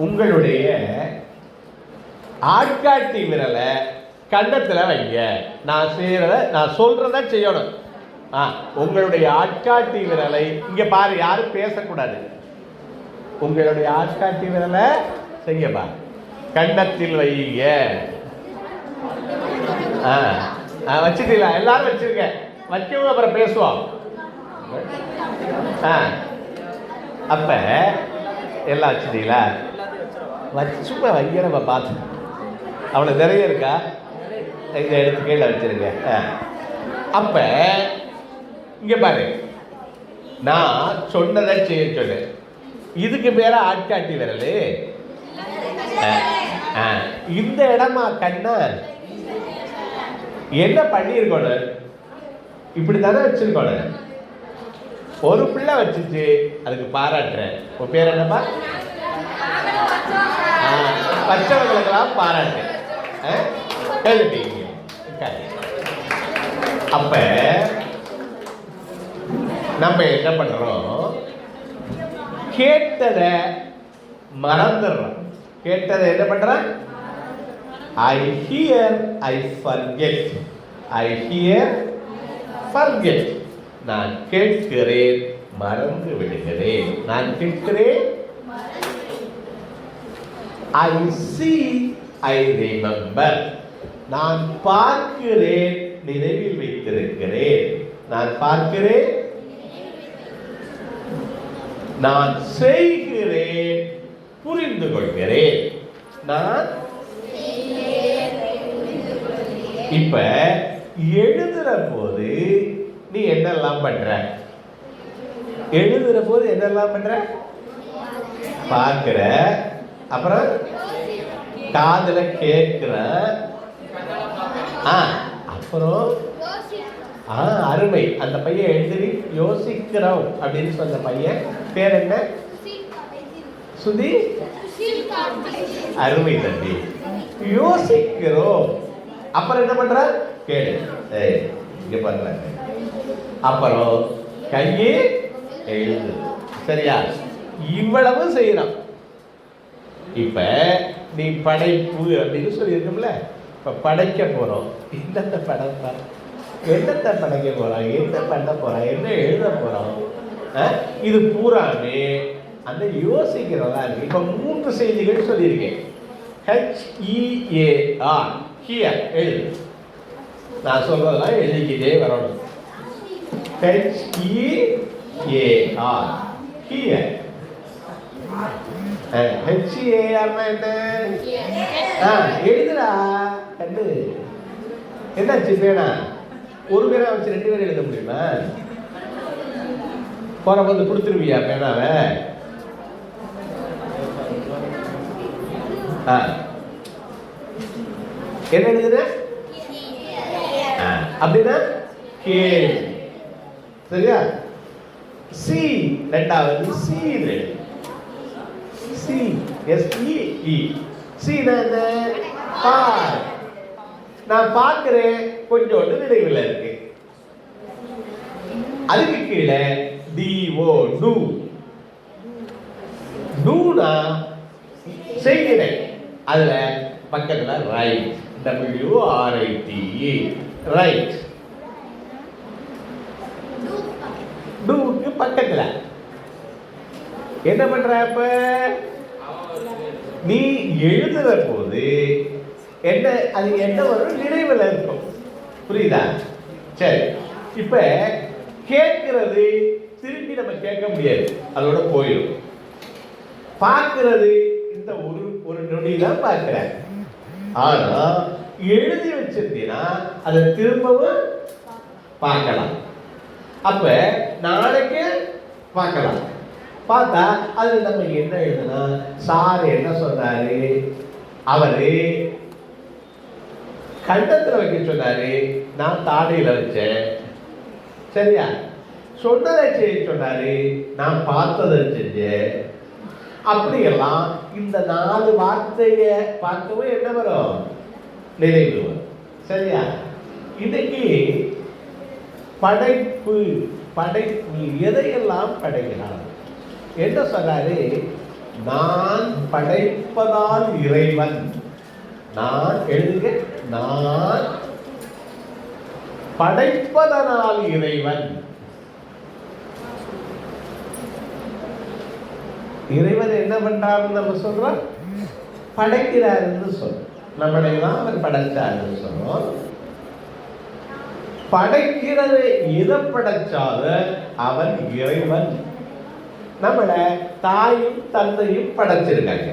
உங்களுடைய ஆட்காட்டி விரலை கன்னத்தில் வைங்க. நான் சொல்றத செய்யணும். உங்களுடைய ஆட்காட்டி விரலை இங்க பாரு, யாரும் பேசக்கூடாது. உங்களுடைய ஆட்காட்டி விரலை செய்யப்பா, கன்னத்தில் வைங்க. வச்சுட்டீங்களா? எல்லாரும் வச்சிருக்க, வச்சவங்க அப்புறம் பேசுவோம். அப்ப எல்லாம் வச்சுட்டீங்களா? வச்சுப்ப வைங்க, நம்ம பார்த்து. அவளுக்கு நிறைய இருக்கா? இங்க எடுத்து கீழே வச்சிருங்க. அப்ப இங்க பாரு, நான் சொன்னதை செய்ய சொல்லு. இதுக்கு பேர ஆட்காட்டி விரல். இந்த இடமா கண்ணா என்ன பண்ணிருக்கணும்? இப்படி தானே வச்சிருக்கணும். ஒரு பிள்ளை வச்சுச்சு, அதுக்கு பாராட்டுறேன். உன் பேர் என்னப்பா? பச்சைவங்களுக்கெல்லாம் பாராட்டு. கேள்விப்பீங்க. அப்ப நம்ம என்ன பண்றோம்? கேட்டதை மறந்துடுறோம். கேட்டதை என்ன பண்றோம்? I hear, I forget. I hear, forget. நான் கேட்கிறேன், மறந்து விடுகிறேன். நான் கேட்கிறேன். I see, I remember. நான் பார்க்கிறேன், நினைவில் வைத்திருக்கிறேன். நான் பார்க்கிறேன். நான் செய்கிறேன், புரிந்து கொள்கிறேன். நான் இப்ப எழுதுற போது நீ என்னெல்லாம் பண்ற? எழுதுற போது என்னெல்லாம் பண்ற? பார்க்கிற, அப்புறம் காதுல கேட்கிற, அப்புறம் அருமை. அந்த பையன் எழுதி யோசிக்கிறோம் அப்படின்னு சொன்ன பையன் பேர் என்ன? சுதி. அருமை தம்பி. யோசிக்கிறோம். அப்புறம் என்ன பண்ற? கேளு. இங்க பண்ற. அப்புறம் கையே எழுது. சரியா? இவ்வளவு செய்யணும். இப்ப நீ படைப்பு அப்படின்னு சொல்லி இருக்கோம்ல, இப்ப படைக்க போறோம். என்னத்தை படைப்ப? என்னத்தை படைக்க போறோம்? என்ன பண்ண போறோம்? என்ன எழுத போறோம்? இது பூராமே அந்த யோசிக்கிறதா இருக்கு. இப்ப 3 செய்திகள் சொல்லியிருக்கேன். HEAR, ஹியர் எழுது. நான் சொல்றதெல்லாம் எழுதிக்கிட்டே வரணும். HEAR, here. HEAR என்ன? எழுதுடா கண்டு. என்னாச்சு பேனா? ஒரு பேனா வச்சு 2 பேரும் எழுத முடியுமா? போற போது கொடுத்துருவியா பேனாவை? என்ன எழுதுற? அப்படின்னா கேள்வி. சரியா? சி ரெண்டாவது சீரு. C SEE. சீனா என்ன? பார். நான் பார்க்கிறேன், கொஞ்சோண்டு நினைவில் இருக்கு. அதுக்கு கீழே DO, டூ. டூனா செய்கிறேன். அதுல பக்கத்துல ரைட், WRITE, ரைட். டூக்கு பக்கத்துல என்ன பண்ற? அப்ப நீ எழுதுற போது என்ன, அது என்ன வரும்? நினைவில் இருக்கும். புரியுதா? சரி. இப்ப கேட்கிறது திரும்பி நம்ம கேட்க முடியாது, அதோட போயிடும். பார்க்கிறது இந்த ஒரு நொடி தான் பார்க்கிற. ஆனா எழுதி வச்சிருந்தீங்கன்னா அதை திரும்பவும் பார்க்கலாம். அப்ப நாளைக்கு பார்க்கலாம். பார்த்தா அது நம்ம என்ன எழுதுனா, சார் என்ன சொன்னாரு, அவரு கண்டத்துல வைக்க சொன்னாரு, நான் தாடையில வச்சேன். சரியா? சொன்னதை செய்ய சொன்னாரு, நான் பார்த்ததை செஞ்சேன். அப்படியெல்லாம் இந்த 4 வார்த்தையை பார்க்கவும் என்ன வரும்? நினைவு வரும். சரியா? இன்னைக்கு படைப்பு, படைப்பு எதையெல்லாம் படைக்கிறார்? என்ன சொல்றாரு? நான் படைப்பதால் இறைவன். நான் எழுதுக, நான் படைப்பதனால் இறைவன். இறைவன் என்ன பண்றாருன்னு நம்ம சொல்றோம், படைக்கிறாருன்னு சொல்றோம். நம்மளை தான் அவர் படைச்சாருன்னு சொல்றோம். படைக்கிறது எதை படைச்சாலும் அவன் இறைவன். நம்மளை தாயும் தந்தையும் படைச்சிருக்காங்க.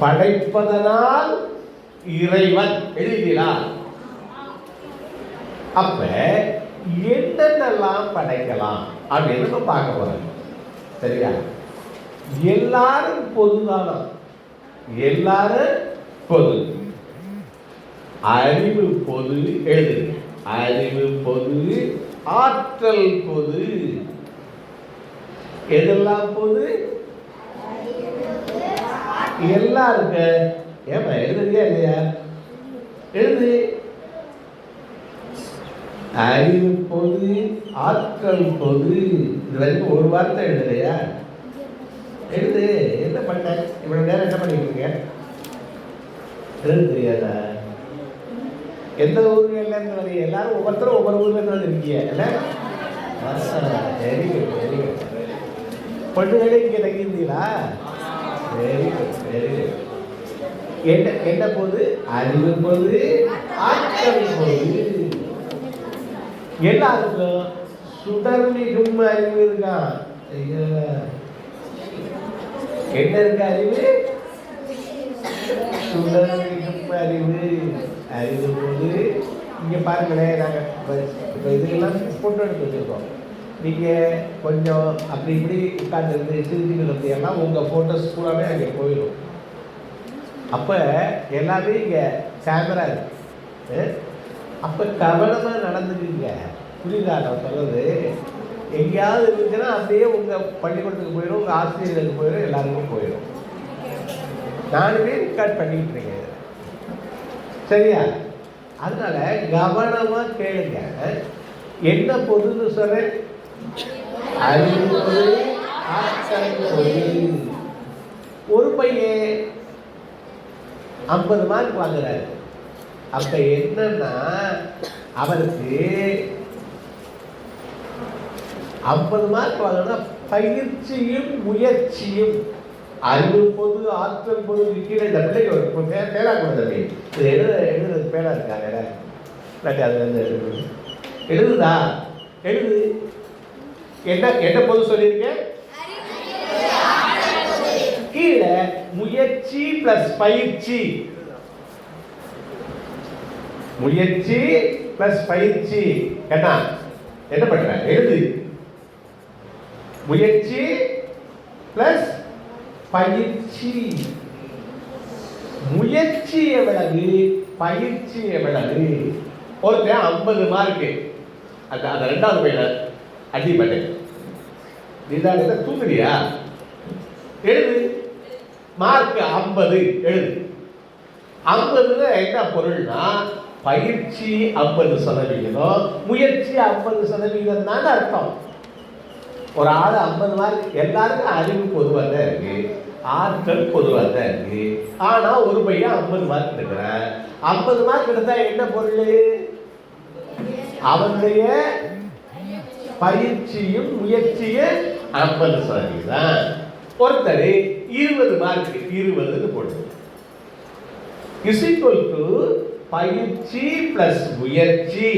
படைப்பதனால் இறைவன் எழுதினா அப்ப என்னென்னலாம் படைக்கலாம் அப்படின்னு நம்ம பார்க்க போறோம். சரியா? எல்லாரும் பொதுதானா? எல்லாரும் பொது. அறிவு பொது. எழுது. அறிவு பொது, ஆற்றல் பொது. எதெல்லாம் பொது? எல்லாருக்கு. ஏமா எழுதுறியா இல்லையா? எழுது. அறிவு பொது, ஆற்றல் பொது. இது வரைக்கும் ஒரு வார்த்தை எழுதலையா? எழுது. என்ன பண்ண இவ்வளவு நேரம்? என்ன பண்ணிருக்கீங்க? எழுது தெரியாதா? எந்த ஊர்ல இருந்து வரீங்க? எல்லாரும் ஒவ்வொருத்தரும் ஒவ்வொரு ஊர்ல இருந்து இருக்கீங்க. Very good, very good. பொண்ணுகளே இங்க தங்கியிருந்தீங்களா? Very good, very good. என்ன என்ன போது? அறிவு போது, ஆற்றல் போது. எல்லாருக்கும் சுடர் மிகும் அறிவு இருக்கா? என்ன இருக்கு அறிவு? சுடர் மிகும் அறிவு. அறிவு போது. இங்க பாருங்களேன், நாங்க இப்போ இதுக்கெல்லாம் போட்டோ எடுத்து வச்சிருக்கோம். நீங்க கொஞ்சம் அப்படி இப்படி உட்கார்ந்து இருந்து சிரிச்சுக்கிறது எல்லாம் உங்க போட்டோஸ் பூராமே அங்கே போயிடும். அப்ப எல்லாமே இங்க கேமரா இருக்கு. அப்ப கவனமா நடந்துக்குங்க. புரியுதா நான் சொல்றது? எங்கேயாவது இருந்துச்சுன்னா அப்படியே உங்க பள்ளிக்கூடத்துக்கு போயிடும், உங்க ஆசிரியர்களுக்கு போயிடும், எல்லாருக்கும் போயிடும். நானுமே ரெக்கார்ட் பண்ணிட்டு இருக்கேன். சரியா? அதனால கவனமா கேளுங்க. என்ன பொதுன்னு சொல்றேன்? அறிவு பொது, ஆற்றல் பொது. ஒரு பையன் 50 மார்க் வாங்குறாரு. அப்ப என்னன்னா அவருக்கு 50 மார்க் வாங்கினா பயிற்சியும் முயற்சியும். அறிவு பொது, ஆற்றல் பொது. கீழே இந்த பிள்ளைக்கு பேனா கொடுத்தது. இது எழுதுறது பேனா இருக்காங்க. அதுல இருந்து எழுதுதா? எழுது. என்ன என்ன பொது சொல்லியிருக்கேன்? கீழே முயற்சி பிளஸ் பயிற்சி. முயற்சி பிளஸ் பயிற்சி. என்ன பண்ற? எழுது. முயற்சி பிளஸ் பயிற்சி. முயற்சி எவ்வளவு, பயிற்சி எவ்வளவு? ஒருத்தன் 50 மார்க்கு. அந்த ரெண்டாவது பையனை அடிப்பட்டேன். நீதான் தூங்குறியா? எழுது. மார்க் 50. எழுது. 50 என்ன பொருள்னா பயிற்சி 50%, முயற்சி 50% தான் அர்த்தம். ஒரு ஆள் 50 மார்க். எல்லாருக்கும் அறிவு பொதுவாக தான் இருக்கு, ஆற்றல் பொதுவாக தான் இருக்கு. ஆனா ஒரு பையன் 50 மார்க் எடுக்கிறான். 50 மார்க் எடுத்தா என்ன பொருள்? அவனுடைய பயிற்சியும் முயற்சியும் 50%. ஒருத்தர் 20 மார்க் 20 போடுது. இஸ் ஈக்குவல் டு பயிற்சி பிளஸ் முயற்சி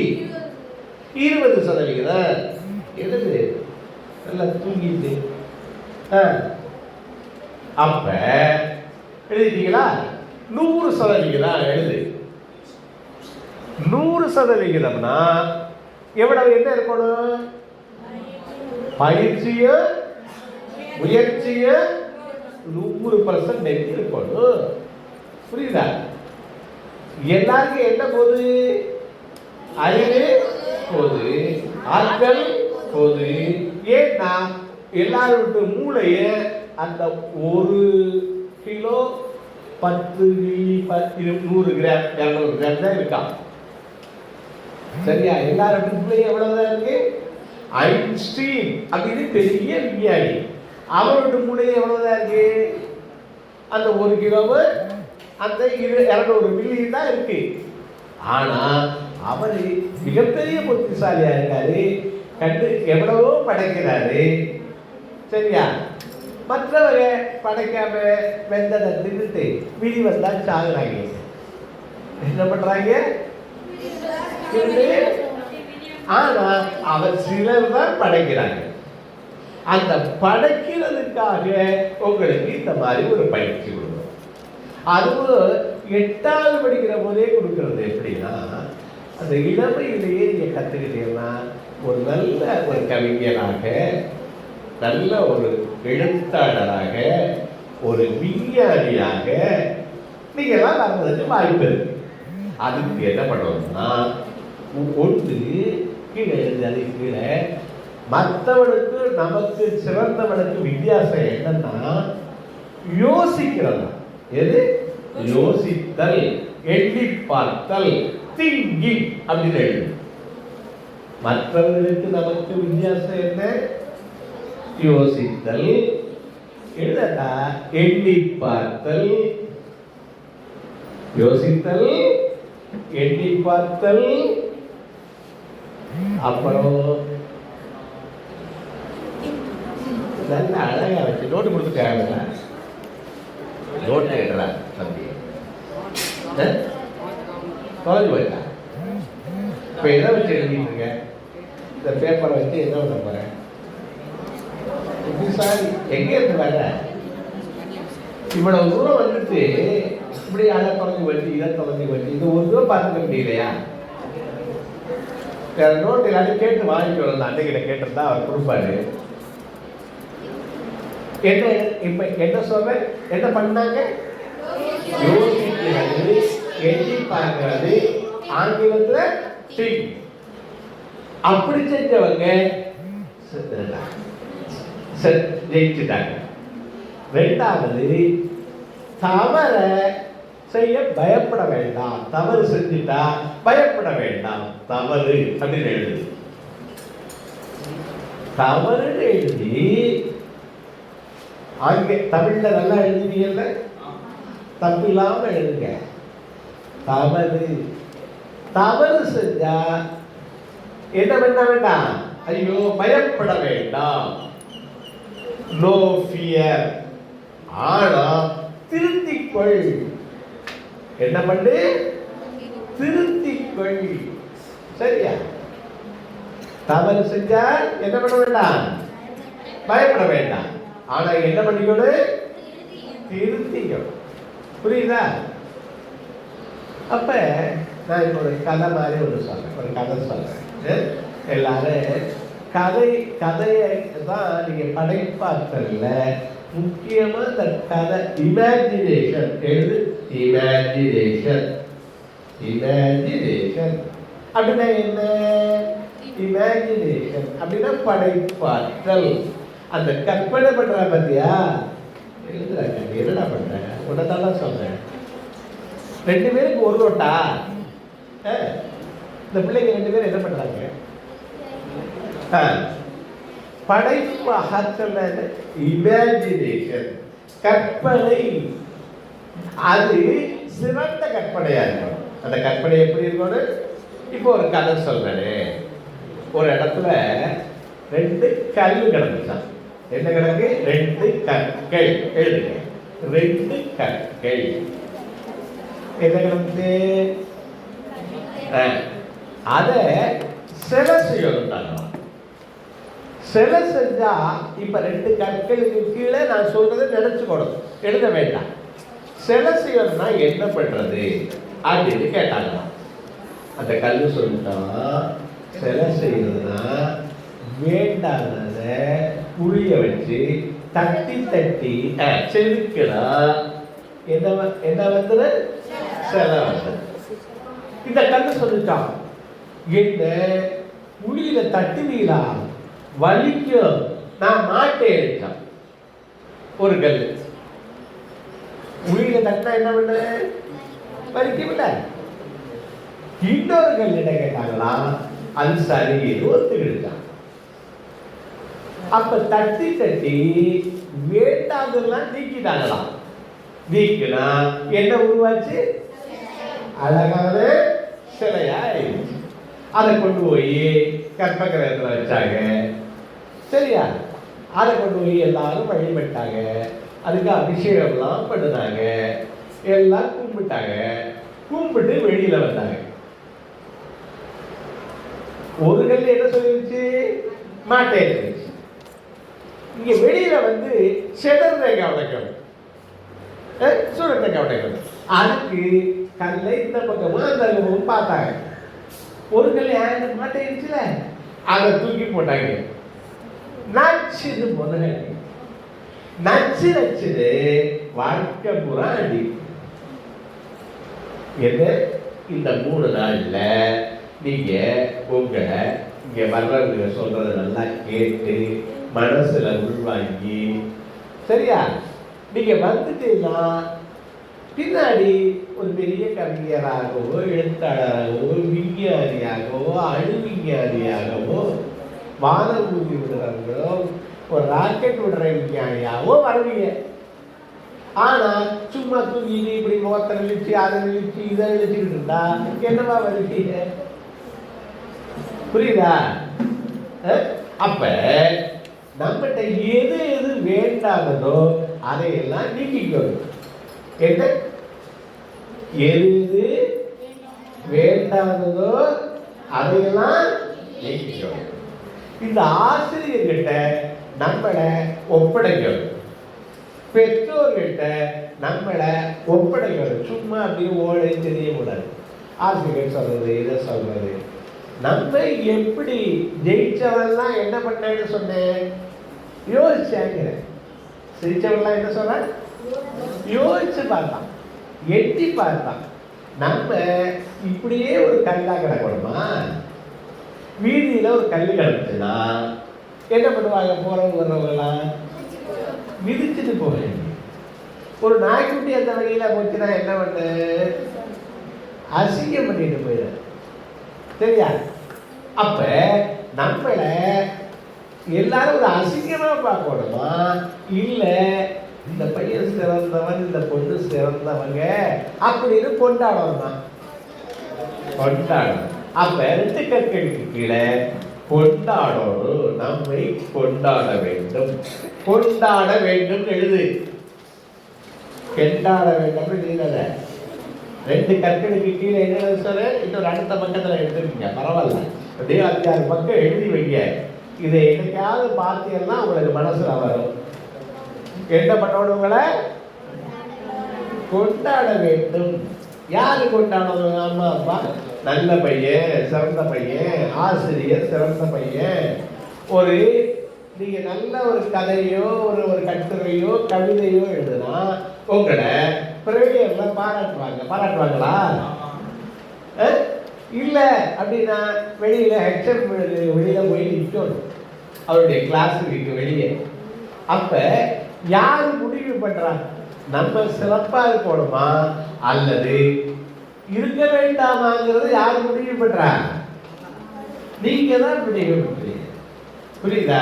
20%. எழுது. நல்லா தூங்கிட்டு அப்ப எழுதிட்டீங்களா? 100%. எழுது. 100%னா எவ்வளவு என்ன இருக்கணும்? பயிற்சியும் முயற்சியும் 100% இருக்கணும். புரியுதா? எல்லாருக்கும் என்ன போது? அறிவு போது, ஆற்றல் போது. ஏன்னா எல்லாரோட மூளைய அந்த 1 கிலோ 10 மில்லி 100 கிராம் 200 கிராம் தான் இருக்கான். சரியா? எல்லாரோட மூளையும் எவ்வளவுதான் இருக்கு? ஐன்ஸ்டீன் அப்படின்னு பெரிய விஞ்ஞானி அவரோட மூளை எவ்வளவுதான் இருக்கு? அந்த 1 கிலோவு அந்த 200 மில்லியன் தான் இருக்கு. ஆனா அவரு மிகப்பெரிய புத்திசாலியா இருக்காரு. கண்டு எவ்வளவோ படைக்கிறாரு. சரியா? மற்றவங்க படைக்காம வெந்ததை தின்னுட்டு விழி வந்தா சாகுறாங்க. என்ன பண்றாங்க? ஆனா அவர் சிலர் தான் படைக்கிறாங்க. அந்த படைக்கிறதுக்காக உங்களுக்கு இந்த மாதிரி ஒரு பயிற்சி கொடுக்கணும். அதுவும் 8வது படிக்கிற போதே கொடுக்கறது. எப்படின்னா, அந்த இளமையிலேயே நீங்க கத்துக்கிட்டீங்கன்னா ஒரு நல்ல ஒரு கவிஞராக, நல்ல ஒரு எழுத்தாளராக, ஒரு விஞ்ஞானியாக நீங்கள்லாம் வர்றதுக்கு வாய்ப்பு இருக்கு. அதுக்கு என்ன பண்ணணும்னா, ஒன்று கீழே எழுதி கீழே மற்றவனுக்கு நமக்கு சிறந்தவனுக்கு வித்தியாசம் என்னன்னா யோசிக்கிறதா. எது? யோசித்தல், எண்ணி பார்த்தல், திங்கிங் அப்படின்னு எழுது. மற்றவர்களுக்கு நமக்கு வித்தியாசம் என்ன? யோசித்தல், எழுதா எண்ணி பார்த்தல், யோசித்தல், எண்ணி பார்த்தல். அப்புறம் நல்ல அழகா வச்சு நோட்டு கொடுத்துட்டாங்க. நோட்டு எழுதுறா தம்பி தொலைஞ்சு போயிட்டா. இப்போ எதை வச்சு எழுதிட்டு இருக்க? இந்த பேப்பரை வச்சு என்ன பண்ண போறேன்? சாரி, எங்க இருந்து வர? இவ்வளவு தூரம் வந்துட்டு இப்படி அதை தொலைஞ்சு வச்சு இதை தொலைஞ்சு வச்சு இது ஒரு தூரம் பார்த்துக்க முடியலையா? வேற நோட்டு எல்லாரும் கேட்டு வாங்கிட்டு வரலாம். அன்னைக்கிட்ட கேட்டிருந்தா அவர் கொடுப்பாரு. என்ன இப்ப என்ன சொல்ற? என்ன பண்ணாங்க? யோசிக்கிறது, எண்ணி பார்க்கிறது, ஆங்கிலத்துல திங்க். அப்படி செஞ்சவங்க ஜெயிச்சுட்டாங்க. 2வது, தவற செய்ய பயப்பட வேண்டாம். தவறு செஞ்சுட்டா பயப்பட வேண்டாம். தவறு அப்படின்னு எழுது. தவறு எழுதி தமிழ்ல நல்லா எழுதுவீங்கல்ல, தப்பு இல்லாம எழுதுங்க. தவறு தவறு செஞ்சா என்ன பண்ண வேண்டாம்? ஐயோ பயப்பட வேண்டாம். No fear. ஆனா திருத்திக்கொள். என்ன பண்ணு? திருத்திக்கொள். சரியா? தவறு செஞ்சா என்ன பண்ண வேண்டாம்? பயப்பட வேண்டாம். ஆனா என்ன பண்ணிக்கணும்? திருத்திக்கணும். புரியுதா? அப்ப நான் இப்போ ஒரு கதை மாதிரி ஒன்று சொல்றேன். ஒரு கதை சொல்றேன். எல்லாரும் கதையை தான் நீங்க படைப்பாற்றல்ல முக்கியமா இந்த கதை இமேஜினேஷன் எழுது. இமேஜினேஷன். இமேஜினேஷன் அப்படின்னா என்ன? இமேஜினேஷன் அப்படின்னா படைப்பாற்றல். அந்த கற்பனை பண்ற பத்தியா எழுதுறாங்க. என்னடா பண்ற? உன்னதான் சொல்றேன். 2 பேருக்கு ஒரு நோட்டா? இந்த பிள்ளைங்க 2 பேரும் என்ன பண்றாங்க? படைப்பு ஆற்றல், இமேஜினேஷன், கற்பனை. அது சிறந்த கற்பனையா இருக்கணும். அந்த கற்பனை எப்படி இருக்கணும்? இப்போ ஒரு கதை சொல்றேனே, ஒரு இடத்துல 2 கல் கிடந்துச்சான். என்ன கிடக்கு? 2 கற்கள். எழுதுங்க. 2 கற்கள். என்ன கிடந்து? அத சிலை செய்யணும். சிலை செஞ்சா இப்ப 2 கற்களுக்கு கீழே நான் சொல்றதை நினைச்சுக்கணும், எழுத வேண்டாம். சிலை செய்யணும்னா என்ன பண்றது அப்படின்னு கேட்டாங்க. அந்த கல்லு சொல்லிட்டான், சிலை செய்யறதுன்னா வேண்டாத புளிய வச்சு தட்டி தட்டி செதுக்கலாம். என்ன வந்து சிலை வந்து. இந்த கல்லு சொல்லிட்டான், என்ன புளியில தட்டுவீங்களா? வலிக்கும், நான் மாட்டேன் எடுத்தான். ஒரு கல்லு புளியில தட்டினா என்ன பண்ண? வலிக்கவில்ல. இன்னொரு கல்லிட கேட்டாங்களா? அது சரி ஒத்துக்கிட்டான். அப்ப தட்டி தட்டி வேண்டாதெல்லாம் நீக்கிட்டாங்களாம். நீக்கினா என்ன உருவாச்சு? அழகான சிலையா ஆயிடுச்சு. அதை கொண்டு போய் கற்பகிரகத்தில் வச்சாங்க. சரியா? அதை கொண்டு போய் எல்லாரும் வழிபட்டாங்க. அதுக்கு அபிஷேகம்லாம் பண்ணினாங்க. எல்லாம் கும்பிட்டாங்க. கும்பிட்டு வெளியில வந்தாங்க. ஒரு கல் என்ன சொல்லிருச்சு? மாட்டேன். இங்க வெளியில வந்து செதறதை கவனிக்கணும், சூழத்தை கவனிக்கணும். அதுக்கு கல்லை இந்த பக்கமும் அந்த பக்கமும் பார்த்தாங்க. ஒரு கல் மாட்டேன்னுச்சுல, அதை தூக்கி போட்டாங்க. நச்சுது முதல்ல நச்சு நச்சுது வாழ்க்கை பூரா அடி. எது? இந்த 3 நாள்ல நீங்க உங்களை இங்க வர்றவங்க சொல்றத நல்லா கேட்டு மனசுல உள்வாங்கி, சரியா, நீங்க வந்துட்டீங்கன்னா பின்னாடி ஒரு பெரிய கவிஞராகவோ எழுத்தாளராகவோ விஞ்ஞானியாகவோ அணுவிஞ்ஞானியாகவோ வானம் ஊதி விடுறவங்களோ ஒரு ராக்கெட் விடுற விஞ்ஞானியாகவோ வருவீங்க. ஆனா சும்மா தூங்கிட்டு இப்படி முகத்தை நிழிச்சு அதை நிழிச்சு இதை நிழிச்சுக்கிட்டு இருந்தா என்னவா வருவீங்க? புரியுதா? அப்ப நம்மகிட்ட எது எது வேண்டாததோ அதையெல்லாம் நீக்கிக்கணும். என்ன? எது எது வேண்டாததோ அதையெல்லாம் நீக்கிக்கணும். இந்த ஆசிரியர்கிட்ட நம்மளை ஒப்படைக்கணும். பெற்றோர்கிட்ட நம்மளை ஒப்படைக்கணும். சும்மா அப்படியே ஓடை தெரியக்கூடாது. ஆசிரியர் சொல்றது இதை சொல்றது. நம்ம எப்படி ஜெயிச்சவன்லாம் என்ன பண்ணேன்னு சொன்னேன்? யோசிச்சாங்க. சிரிச்சவன்லாம் என்ன சொன்ன? யோசிச்சு பார்த்தான், எட்டி பார்த்தான். நம்ம இப்படியே ஒரு கல்லா கிடக்கணுமா? வீதியில ஒரு கல் கிடந்துச்சுன்னா என்ன பண்ணுவாங்க? போறவங்க வர்றவங்கலாம் மிதிச்சுட்டு போகிறேன். ஒரு நாய்க்குட்டி அந்த வகையில போச்சுன்னா என்ன பண்ண? அசிங்கம் பண்ணிட்டு போயிட. சரியா? அப்ப நம்மள எல்லாரும் ஒரு அசிங்கமா பார்க்கணுமா? இல்ல இந்த பையன் சிறந்தவன், இந்த பொண்ணு சிறந்தவங்க அப்படின்னு கொண்டாடணுமா? கொண்டாடணும். அப்ப 2 கற்களுக்கு கீழே கொண்டாடணும். நம்மை கொண்டாட வேண்டும். கொண்டாட வேண்டும் எழுது. கொண்டாட வேண்டும் நீங்க 2 கற்களுக்கு கீழே என்ன சொல்ல? இன்னொரு அடுத்த பக்கத்துல எழுதுவீங்க. பரவாயில்ல, அப்படியே 5-6 பக்கம் எழுதி வைங்க. இதை என்னைக்காவது பார்த்தீங்கன்னா உங்களுக்கு மனசுல வரும். என்ன பண்ணணும்? உங்களை கொண்டாட வேண்டும். யாரு கொண்டாடணும்? அம்மா அப்பா நல்ல பையன், சிறந்த பையன், ஆசிரியர் சிறந்த பையன். ஒரு நீங்க நல்ல ஒரு கதையோ ஒரு கட்டுரையோ கவிதையோ எழுதுனா உங்களை பிரேயர்ல பாராட்டுவாங்களா? இல்ல அப்படின்னா வெளியில ஹெச்எம் வெளியில போய் நிற்கணும், அவருடைய கிளாஸுக்கு வெளியே. அப்ப யாரு முடிவு பண்றாங்க? நம்ம சிறப்பா இருக்கணுமா அல்லது இருக்க வேண்டாமாங்கிறது யாரு முடிவு பண்றா? நீங்க தான் முடிவு பண்றீங்க. புரியுதா?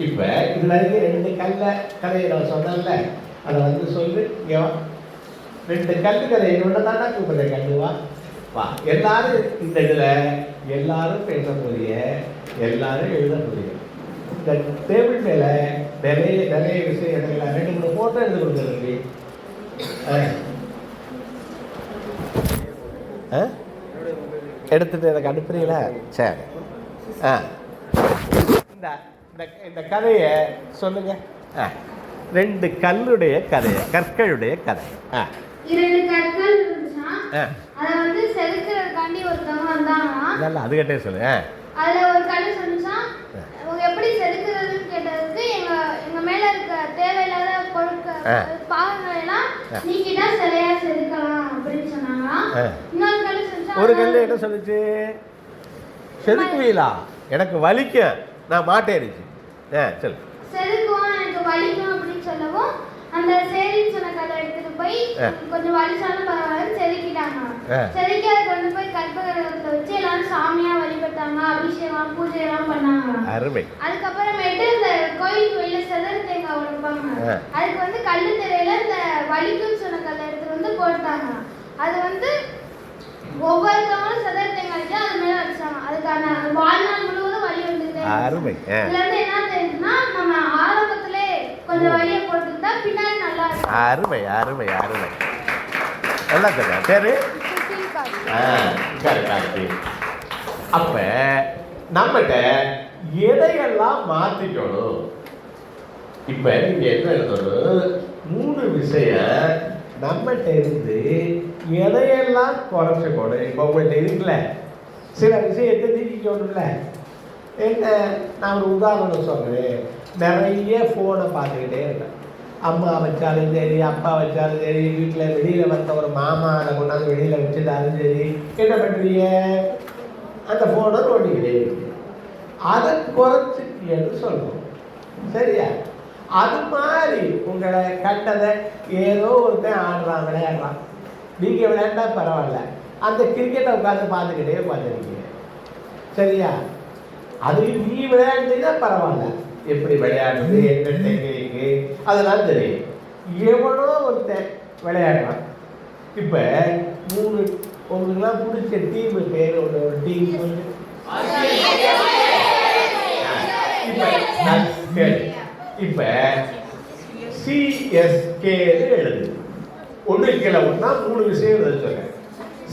இப்ப இதுல 2 கதையை நான் சொன்னேன்ல, அதை வந்து சொல்லு. 2 கல்லு கதை என்னோட தாண்டா கூப்பிடுறேன். கல்லுவா வா. எல்லாரும் இந்த இதுல எல்லாரும் பேச போறீங்க, எல்லாரும் எழுத போறீங்க. இந்த டேபிள் மேல நிறைய விஷயம் 2-3 போட்டோ எடுத்து கொடுக்குறது. எடுத்துட்டு எனக்கு அனுப்புறீங்களா? சரி. இந்த கதையை சொல்லுங்க. 2 கல்லுடைய கதையை, கற்களுடைய கதை. 2 கற்கள் இருந்துச்சாம். அத வந்து செதுக்குறதுக்காண்டி ஒருத்தவங்க வந்தாங்களாம். இல்ல அது கிட்டே சொல்லு. அதுல ஒரு கல் சொன்னுச்சாம், எப்படி செதுக்குறதுன்னு கேட்டதுக்கு எங்க மேல இருக்க தேவையில்லாத பொருட்கள் பாகங்கள் எல்லாம் நீக்கிட்டா சிலையா செதுக்கலாம் அப்படின்னு சொன்னாங்களாம். இன்னொரு கல் சொன்னுச்சா, ஒரு கல் என்ன சொல்லுச்சு? செதுக்குவீங்களா? எனக்கு வலிக்கும், நான் மாட்டேன். சொல்லு. செதுக்குவோம், எனக்கு வலிக்கும் அப்படின்னு சொல்லவும் அந்த சரின்னு சொன்ன கல்லை எடுத்துட்டு போய் கொஞ்சம் வலிச்சாலும் பரவாயில்ல செதுக்கிட்டாங்க. செதுக்கி அதை கொண்டு போய் கற்பகிரகத்துல வச்சு எல்லாரும் சாமியா வழிபட்டாங்க, அபிஷேகம் பூஜை எல்லாம் பண்ணாங்க. அதுக்கப்புறமேட்டு இந்த கோயிலுக்கு வெளியில செதறு தேங்காய் உடைப்பாங்க. அதுக்கு வந்து கல்லு திரையில இந்த வலிக்குன்னு சொன்ன கல்லை எடுத்துட்டு வந்து போட்டாங்க. அது வந்து ஒவ்வொருத்தவங்களும் செதறு தேங்காய் அது மேல வச்சாங்க. அதுக்கான வாழ்நாள் முழுவதும் வலி வந்துட்டே இதுல இருந்து என்ன தெரியுதுன்னா நம்ம ஆரம்பத்திலே கொஞ்சம் வலியை போட்டுக்கிட்டா பின்னாடி நல்லா இருக்கும். அருமை அருமை அருமை. நல்லா தெரியும் சரி. அப்ப நம்மகிட்ட எதையெல்லாம் மாத்திக்கணும்? இப்ப நீங்க என்ன எழுதணும்? 3 விஷயம் நம்மகிட்ட இருந்து எதையெல்லாம் குறைச்சிக்கணும். இப்போ உங்கள்கிட்ட இருக்குல்ல சில விஷயத்தை நீக்கிக்கணும்ல. என்ன நான் ஒரு உதாரணம் சொல்கிறேன். நிறைய ஃபோனை பார்த்துக்கிட்டே இருக்கேன். அம்மா வச்சாலும் சரி, அப்பா வச்சாலும் சரி, வீட்டில் வெளியில் வந்த ஒரு மாமா அதை கொண்டாந்து வெளியில் வச்சுட்டாலும் சரி, என்ன பண்ணுறீங்க? அந்த ஃபோனை நோண்டிக்கிட்டே இருக்கு. அதை குறைச்சிக்கன்னு சொல்லணும். சரியா? அது மாதிரி உங்களை கண்டதை ஏதோ ஒருத்தன் ஆடுறான், விளையாடுறான். நீங்கள் விளையாண்டா பரவாயில்ல, அந்த கிரிக்கெட்டை உட்காந்து பார்த்துக்கிட்டே உட்காந்துருக்கீங்க. சரியா? அது நீ விளையாடுறீங்கன்னா பரவாயில்ல, எப்படி விளையாடுறது, என்ன டெக்னிக்கு அதெல்லாம் தெரியும். எவனோ ஒருத்தன் விளையாடுறான். இப்போ 3 உங்களுக்குலாம் பிடிச்ச டீமு பேர் ஒன்று, ஒரு டீம் இப்போ சிஎஸ்கேன்னு எழுது. ஒன்று கீழே ஒன்றா 3 விஷயம் எழுத சொல்றேன்.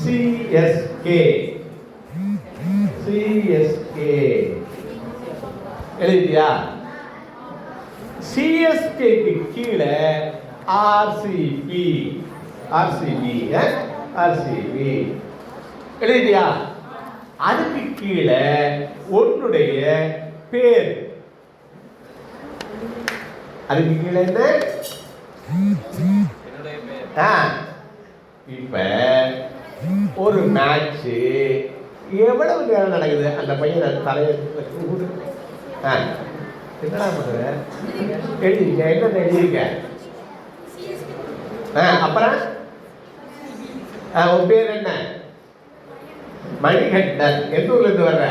CSK CSK எழுதியா? சிஎஸ்கேக்கு கீழே ஆர்சிபி ஆர்சிபி ஆர்சிபி எழுதியா? அதுக்கு கீழே உன்னுடைய பேர். அதுக்கு கீழே என்ன? இப்ப ஒரு மேட்ச் எவ்வளவு நேரம் நடக்குது? அந்த பையன் தலையை என்னடா பண்ற? எழுதிருக்க, என்ன எழுதிருக்க? அப்புறம் உன் பேர் என்ன? மணிகண்டன். எந்த ஊர்ல இருந்து வர்ற?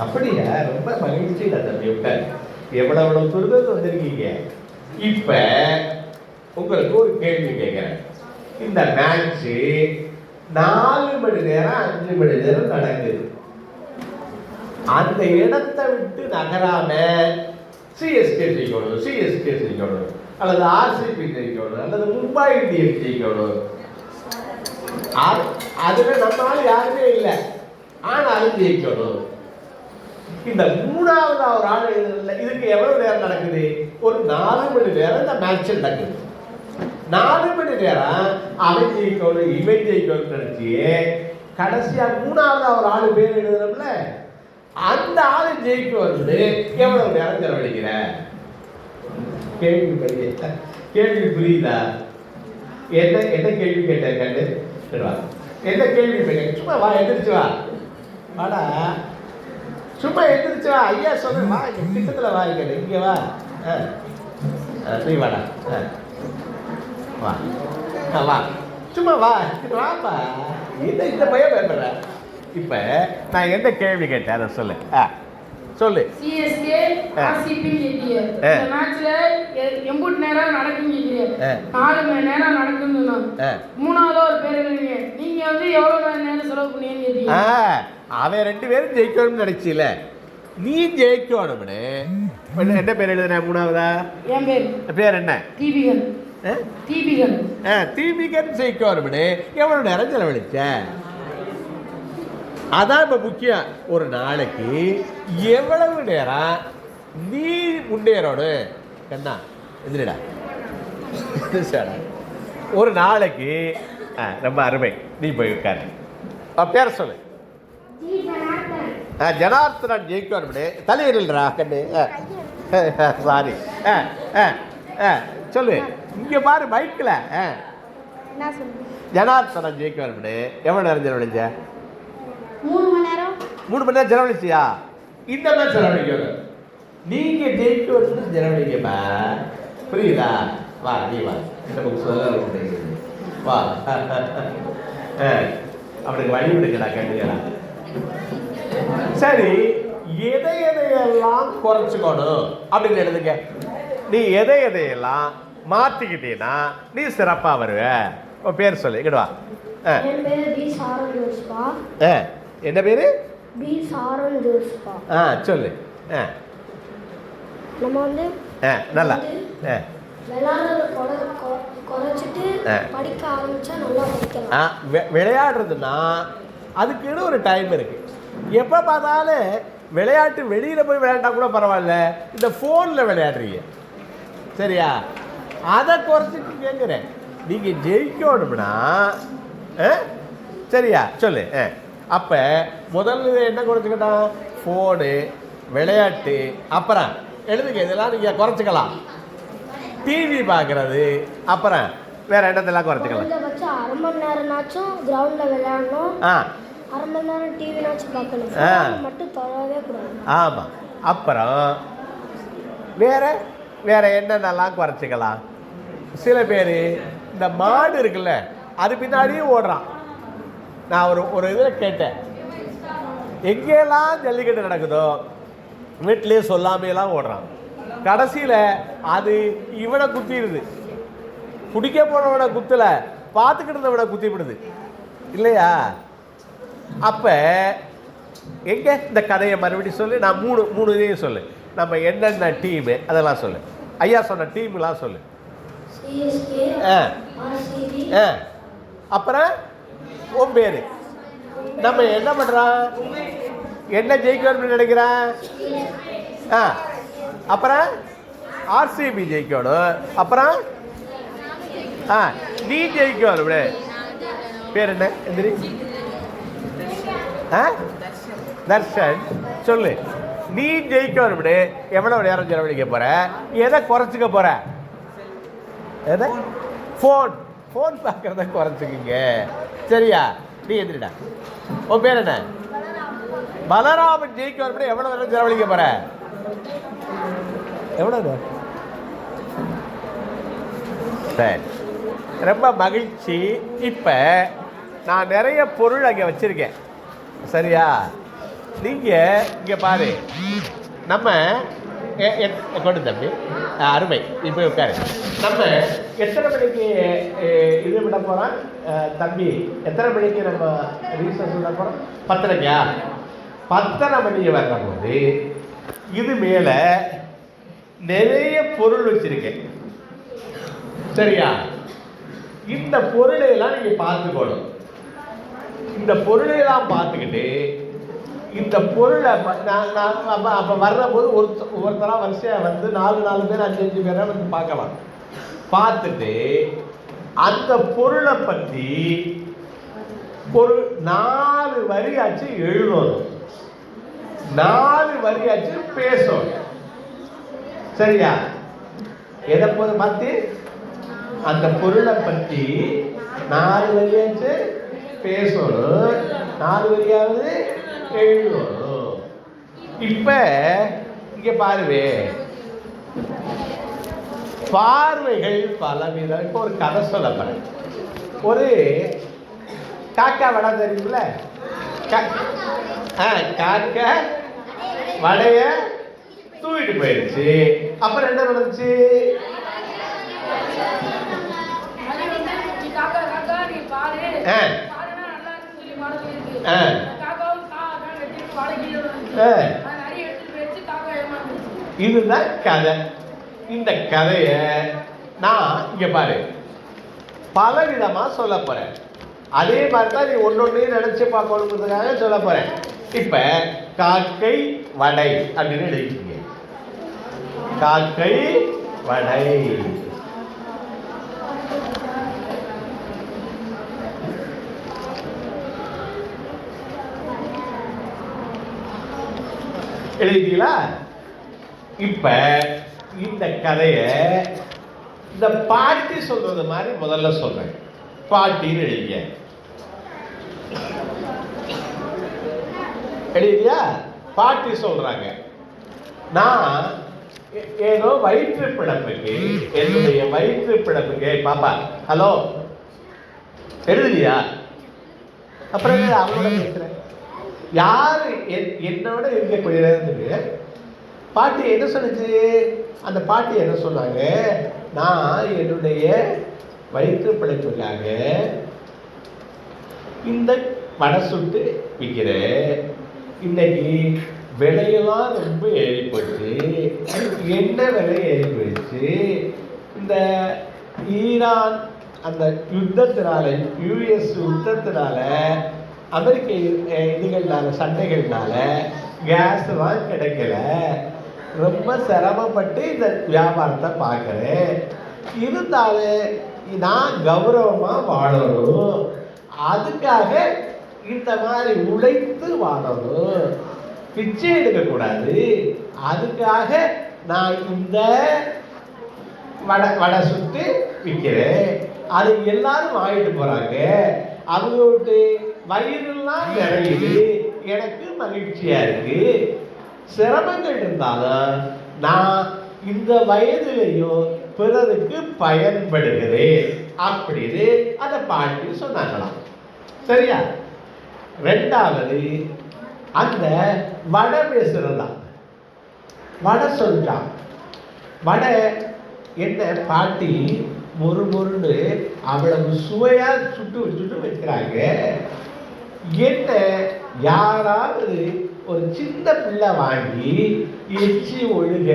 அப்படியா? ரொம்ப மகிழ்ச்சி தம்பி. விட்ட எவ்வளவு துரிதம் வந்திருக்கீங்க. இப்ப உங்களுக்கு ஒரு கேள்வி கேட்கிறேன். இந்த மேட்ச் 4 மணி நேரம் 5 மணி நேரம் நடக்குது. அந்த இடத்தை விட்டு நகராம சிஎஸ்கே ஜெயிக்கணும், சிஎஸ்கே ஜெயிக்கணும், அல்லது ஆர்சிபி ஜெயிக்கணும், அல்லது மும்பை இந்தியன்ஸ் ஜெயிக்கணும். அதுல நம்மளால யாருமே இல்லை, ஆனாலும் ஜெயிக்கணும். இந்த 3வது ஒரு ஆள் எழுதுல இதுக்கு எவ்வளவு நேரம் நடக்குது? ஒரு 4 மணி நேரம் இந்த மேட்ச் நடக்குது. 4 மணி நேரம் அவன் ஜெயிக்கணும், இவன் ஜெயிக்கணும்னு நினைச்சு கடைசியா 3வது ஒரு ஆள் பேர் எழுதுறோம்ல, அந்த ஆளு ஜெயிக்கணும்னு எவ்வளவு நேரம் செலவழிக்கிற? கேள்வி புரியுதா? என்ன என்ன கேள்வி கேட்டேன் கண்டு? என்ன கேள்வி கேட்டேன்? சும்மா வா, எந்திரிச்சு வா, வாடா, சும்மா எந்திரிச்சு வா. ஐயா சொல்ல வா, கிட்டத்துல வா, இங்க வா, நீ வாடா, வா வா, சும்மா வா, வாப்பா. இந்த பையன் பயப்படுற. இப்ப நான் எந்த கேள்வி கேட்டேன் அதை சொல்லு. சொல்லு. சிஎஸ்கே ஆர்சிபி கேட்டிய இந்த மேட்ச்ல எம்புட் நேரம் நடக்குன்னு கேக்குறீங்க. 4 மணி நேரம் நடக்குன்னு சொன்னாங்க. 3வது ஒரு பேர் எழுதுங்க. நீங்க வந்து எவ்வளவு நேரம் செலவு பண்ணீங்கன்னு கேட்டீங்க. அவன் 2 பேரும் ஜெயிக்கணும்னு நினைச்சில, நீ ஜெயிக்கணும்னு என்ன பேர் எழுதுன? 3வதா என் பேர் என்ன? தீபிகன். தீபிகன் தீபிகன் ஜெயிக்கணும்னு எவ்வளவு நேரம் செலவழிச்ச? அதான் இப்ப முக்கியம். ஒரு நாளைக்கு எவ்வளவு நேரம் நீ முன்னேறணும்? என்ன எதிரடா ஒரு நாளைக்கு? ரொம்ப அருமை. நீ போய் உட்காரு. பேர சொல்லு. ஜனார்த்தனன் ஜெயிக்கணும்னு தலையிடா கண்ணு. சாரி. சொல்லு. இங்க பாரு பைக்கில். ஜனார்த்தனன் ஜெயிக்கணும்னு எவ்வளவு நேரம் செலவழிச்ச? 3 மணி நேரம். 3 மணி நேரம் செலவழிச்சியா? இந்த மாதிரி செலவழிக்கணும். நீங்க ஜெயிக்க வந்து செலவழிக்கப்பா, புரியுதா? வா நீ வா இந்த புக் சொல்ல வா அவனுக்கு வழி விடுங்கடா கண்டுக்கடா. சரி, எதையெல்லாம் குறைச்சிக்கணும் அப்படின்னு எழுதுங்க. நீ எதையெல்லாம் மாற்றிக்கிட்டீன்னா நீ சிறப்பாக வருவ. உன் பேர் சொல்லு, இங்கிட்டு வா. என் பேர் பி சாரன் ஜோஸ்பா. என்ன பேர்? பி சாரன் ஜோஸ்பா. சொல்லு. நம்ம வந்து நல்லா விளையாடுறத குறைச்சிட்டு படிக்க ஆரம்பிச்சா நல்லா படிக்கலாம். விளையாடுறதுன்னா அதுக்குன்னு ஒரு டைம் இருக்கு. எப்போ பார்த்தாலும் விளையாட்டு வெளியில் போய் விளையாண்டா கூட பரவாயில்ல, இந்த ஃபோனில் விளையாடுறீங்க சரியா? அதை குறைச்சிட்டு கேட்குறேன். நீங்கள் ஜெயிக்கணும்னா சரியா சொல்லு. அப்போ முதல்ல என்ன குறைச்சிக்கிட்டான்? ஃபோனு, விளையாட்டு, அப்புறம் எழுதுங்க. இதெல்லாம் நீங்கள் குறைச்சிக்கலாம். டிவி பார்க்குறது, அப்புறம் வேறு என்னத்தெல்லாம் குறைச்சிக்கலாம்? அரை மணி நேரம்னாச்சும் கிரவுண்டில் விளையாடணும். அரை மணி நேரம் டிவினாச்சும் பார்க்கணும். மட்டும் தொடரவே கூடாது. ஆமாம். அப்புறம் வேறு வேறு என்னென்னலாம் குறைச்சிக்கலாம்? சில பேர் இந்த மாடு இருக்குல்ல, அது பின்னாடியே ஓடுறான். நான் ஒரு இதில் கேட்டேன், எங்கேயெல்லாம் ஜல்லிக்கட்டு நடக்குதோ வீட்டிலே சொல்லாமையெல்லாம் ஓடுறான். கடைசியில் அது இவனை குத்திடுது. குடிக்க போனவனை குத்தல, பார்த்துக்கிட்டு விட குத்தி விடுது இல்லையா? அப்போ எங்கே இந்த கதையை மறுபடியும் சொல்லு. நான் மூணு இதையும் சொல்லு. நம்ம என்னென்ன டீமு அதெல்லாம் சொல்லு. ஐயா சொன்ன டீம்லாம் சொல்லு. அப்புறம் உன் பேர். நம்ம என்ன பண்ணுறான், என்ன ஜெயிக்கணும்னு நினைக்கிறான்? அப்புறம் ஆர்சிபி ஜெயிக்கணும். அப்புறம் நீ ஜெயிக்கணும். இப்படி பேர் என்ன? எந்திரி. தர்ஷன் சொல்லு. நீ ஜெயிக்கணும். இப்படி எவ்வளோ நேரம் செலவழிக்க போற? எதை குறைச்சிக்க போற? எதை? ஃபோன் பார்க்கறத குறைச்சிக்கிங்க சரியா? நீ எந்திரிடா. உன் பேர் என்ன? பலராமன் ஜெயிக்கணும். இப்படி எவ்வளோ நேரம் செலவழிக்க போற? எவ்வளோ? சரி, ரொம்ப மகிழ்ச்சி. இப்போ நான் நிறைய பொருள் அங்கே வச்சுருக்கேன் சரியா? நீங்கள் இங்கே பாரு. நம்ம கொண்டு தம்பி அருமை. இப்போ உட்காரு. நம்ம எத்தனை மணிக்கு இது விட போகிறோம் தம்பி? எத்தனை மணிக்கு நம்ம ரீசர்ச் விட போகிறோம்? 10:30. 10:30 மணிக்கு வர்ற போது இது மேலே நிறைய பொருள் வச்சிருக்கேன் சரியா? இந்த பொருளையெல்லாம் நீங்கள் பார்த்துக்கணும். இந்த பொருளையெல்லாம் பார்த்துக்கிட்டு இந்த பொருளை அப்போ வர்ற போது ஒவ்வொருத்தராக வரிசையாக வந்து 4 பேர் 5 பேரை வந்து பார்க்கலாம். பார்த்துட்டு அந்த பொருளை பற்றி ஒரு 4 வரியாச்சு எழுதணும், 4 வரியாச்சு பேசணும் சரியா? எதை போது பார்த்து அந்த பொருளை பற்றி 4 வரியாச்சு பேசணும், 4 வரியாவது எழுதணும். இப்ப இங்க பாருவே, பார்வைகள் பலவிதம். இப்போ ஒரு கதை சொல்ல போறேன். ஒரு காக்கா வடை தெரியுங்கள? காக்கா வடைய தூக்கிட்டு போயிடுச்சு. அப்புறம் என்ன நடந்துச்சு? இதுதான் கதை. இந்த கதைய நான் இங்க பாரு பலவிதமா சொல்ல போறேன். அதே மாதிரி தான் நீ ஒன்னொன்னையும் நினைச்சு பார்க்கணுங்கிறதுக்காக சொல்ல போறேன். இப்ப காக்கை வடை அப்படின்னு எழுதிக்கீங்க. காக்கை வடை. எழுதிட்டீங்களா? இப்ப இந்த கதைய இந்த பாட்டி சொல்றது மாதிரி முதல்ல சொல்றேன். பாட்டின்னு எழுதிய எழுதியா? பாட்டி சொல்றாங்க, நான் ஏதோ வயிற்று பிழப்புக்கு, என்னுடைய வயிற்று பிழப்புக்கு, பாப்பா ஹலோ எழுதுலியா? அப்புறம் அவனோட பேசுறேன். யாரு என்னோட இருக்கக்கூடிய நேரத்துக்கு பாட்டி என்ன சொன்னுச்சு? அந்த பாட்டி என்ன சொன்னாங்க? நான் என்னுடைய வயிற்று பிழைப்புக்காக இந்த வடை சுட்டு விற்கிறேன். இன்னைக்கு விலையெல்லாம் ரொம்ப ஏறி போச்சு. என்ன விலை ஏறி போயிடுச்சு? இந்த ஈரான் அந்த யுத்தத்தினால, யுஎஸ் யுத்தத்தினால, அமெரிக்க இதுகள்னால, சண்டைகள்னால கேஸ்லாம் கிடைக்கல. ரொம்ப சிரமப்பட்டு இந்த வியாபாரத்தை பார்க்குறேன். இருந்தாலும் நான் கௌரவமாக வாழணும். அதுக்காக இந்த மாதிரி உழைத்து வாழணும், பிச்சை எடுக்கக்கூடாது. அதுக்காக நான் இந்த வடை சுட்டு விற்கிறேன். அது எல்லாரும் வாங்கிட்டு போகிறாங்க. அவங்கள்ட்ட வயிறுலாம் நிறையுது. எனக்கு மகிழ்ச்சியாக இருக்கு. சிரமங்கள் இருந்தாலும் நான் இந்த வயதிலையும் பிறருக்கு பயன்படுகிறேன் அப்படின்னு அந்த பாட்டி சொன்னாங்களாம். சரியா? ரெண்டாவது, அந்த வடை பேசுறதா, வடை சொல்லிட்டான். வடை என்ன பாட்டி முறுமுறுன்னு அவ்வளவு சுவையா சுட்டு வைக்கிறாங்க. என்ன யாராவது ஒரு சின்ன பிள்ளை வாங்கி எச்சி ஒழுக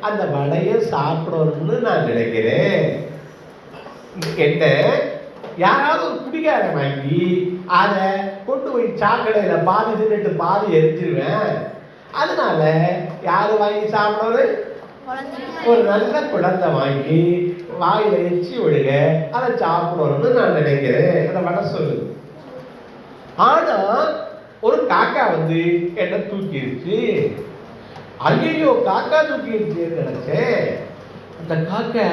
அந்த வடையை சாப்பிடணும்னு நான் நினைக்கிறேன். என்ன யாராவது ஒரு குடிகாரன் வாங்கி அதை கொண்டு போய் சாக்கடையில பாதி தின்னுட்டு பாதி எரிஞ்சிருவேன். அதனால யாரு வாங்கி சாப்பிடணும்? ஒரு நல்ல குழந்தை வாங்கி வாயில எச்சி ஒழுக அதை சாப்பிடணும்னு நான் நினைக்கிறேன். அந்த வடை சொல்லு. ஆனா ஒரு காக்கா வந்து என்ன தூக்கிடுச்சு. ஐயோ, காக்கா தூக்கிடுச்சுன்னு நினைச்சேன். அந்த காக்கா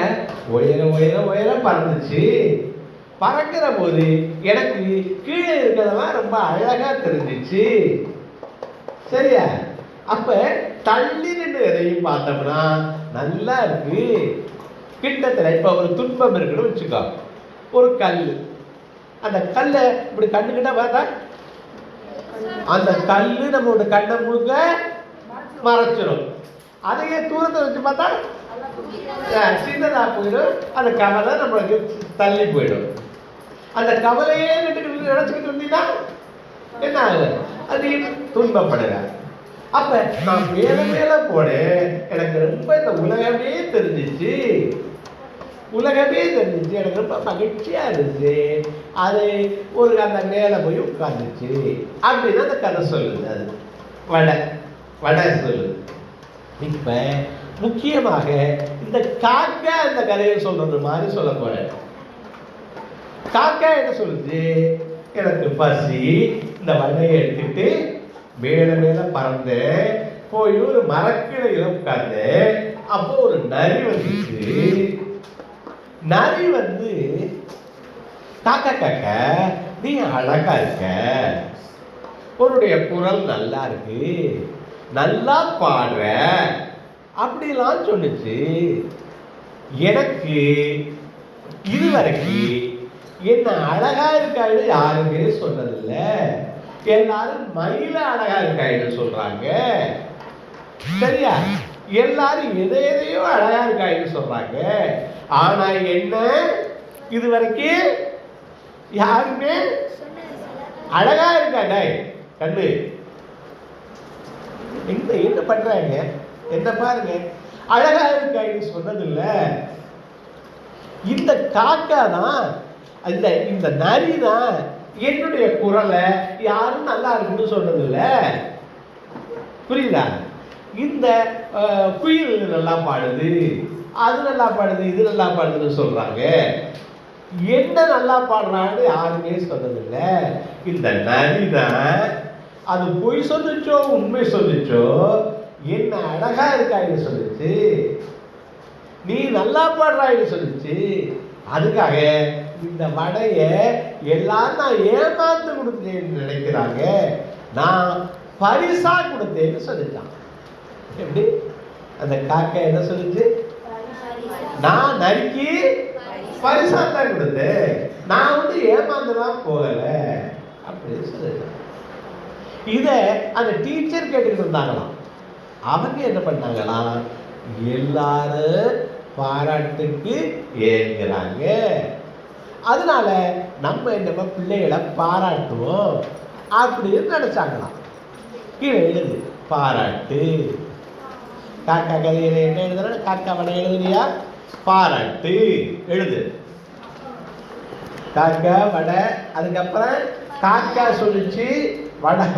உயர உயர உயர பறந்துச்சு. பறக்கிற போது எனக்கு கீழே இருக்கிறதெல்லாம் ரொம்ப அழகா தெரிஞ்சிச்சு. சரியா? அப்ப தள்ளி நின்று எதையும் பார்த்தோம்னா நல்லா இருக்கு. கிட்டத்தில் இப்ப ஒரு துன்பம் இருக்குன்னு வச்சுக்கோ. ஒரு கல், அந்த கல்லை இப்படி கண்ணுக்கிட்ட பார்த்தா அந்த கல்லு நம்மளோட கண்ணை முழுக்க மறைச்சிடும். அதையே தூரத்தை வச்சு பார்த்தா சின்னதா போயிடும். அந்த கவலை நம்மளுக்கு தள்ளி போயிடும். அந்த கவலையே நினைச்சுக்கிட்டு இருந்தீங்கன்னா என்ன ஆகுது? அது துன்பப்படுற. அப்ப நான் மேல மேல போனேன். எனக்கு ரொம்ப இந்த உலகமே தெரிஞ்சிச்சு. எனக்கு ரொம்ப மகிழ்ச்சியா இருந்துச்சு. அது ஒரு அந்த மேல போய் உட்கார்ந்துச்சு அப்படின்னு அந்த கதை சொல்லுது. அது வடை சொல்லுது. இப்ப முக்கியமாக இந்த காக்கா இந்த கதையை சொல்றது மாதிரி சொல்ல போறேன். காக்கா என்ன சொல்லுது? எனக்கு பசி, இந்த வடையை எடுத்துட்டு மேல மேல பறந்தேன், போய் ஒரு மரக்கிளையில உட்கார்ந்தேன். அப்போ ஒரு நரி வந்துச்சு. நரி வந்து காக்கா காக்கா நீ அழகா இருக்க, உன்னுடைய குரல் நல்லா இருக்கு, நல்லா பாடுற அப்படிலாம் சொன்னுச்சு. எனக்கு இதுவரைக்கும் என்ன அழகா இருக்கான்னு யாருமே சொன்னதில்லை. எல்லாரும் மயில அழகா இருக்கான்னு சொல்றாங்க. சரியா? எல்லாரும் எதையோ அழகா இருக்கான்னு சொல்றாங்க. ஆனா என்ன இதுவரைக்கும் யாருமே அழகா இருக்காங்க கண்ணு என்ன பண்றாங்க? என்ன பாருங்க, அழகா இருக்கான்னு சொன்னதில்லை. இந்த காக்கா தான், இந்த நரி தான் என்னுடைய குரலை யாரும் நல்லா இருக்குன்னு சொன்னதில்லை. புரியுதா? இந்த குயில் நல்லா பாடுது, அது நல்லா பாடுது, இது நல்லா பாடுதுன்னு சொல்றாங்க. என்ன நல்லா பாடுறான்னு யாருமே சொன்னதில்லை. இந்த நரி தான் அது பொய் சொல்லிச்சோ உண்மை சொல்லிச்சோ என்ன அழகா இருக்கான்னு சொல்லிச்சு, நீ நல்லா பாடுறான்னு சொல்லிச்சு. அதுக்காக இந்த வடைய எல்லாம் நான் ஏமாந்து கொடுத்தேன்னு நினைக்கிறாங்க. நான் பரிசா கொடுத்தேன்னு சொல்லிட்டான். எப்படி? அந்த காக்கா என்ன சொல்லுச்சு? நான் நறுக்கி பரிசா தான் கொடுத்தேன், நான் வந்து ஏமாந்துதான் போகல அப்படின்னு சொல்லுது. இத அந்த டீச்சர் கேட்டுக்கிட்டு இருந்தாங்களாம். அவங்க என்ன பண்ணாங்களாம், எல்லாரும் பாராட்டுக்கு ஏற்கிறாங்க, அதனால நம்ம நம்ம பிள்ளைகளை பாராட்டுவோம் அப்படின்னு நினைச்சாங்களாம். கீழே எழுது பாராட்டு. காக்கா கதையில என்ன எழுதுற? காக்கா வடை எழுதுறியா? பாராட்டு எழுது. காக்கா வடை. அதுக்கப்புறம் காக்கா சொல்லிச்சு,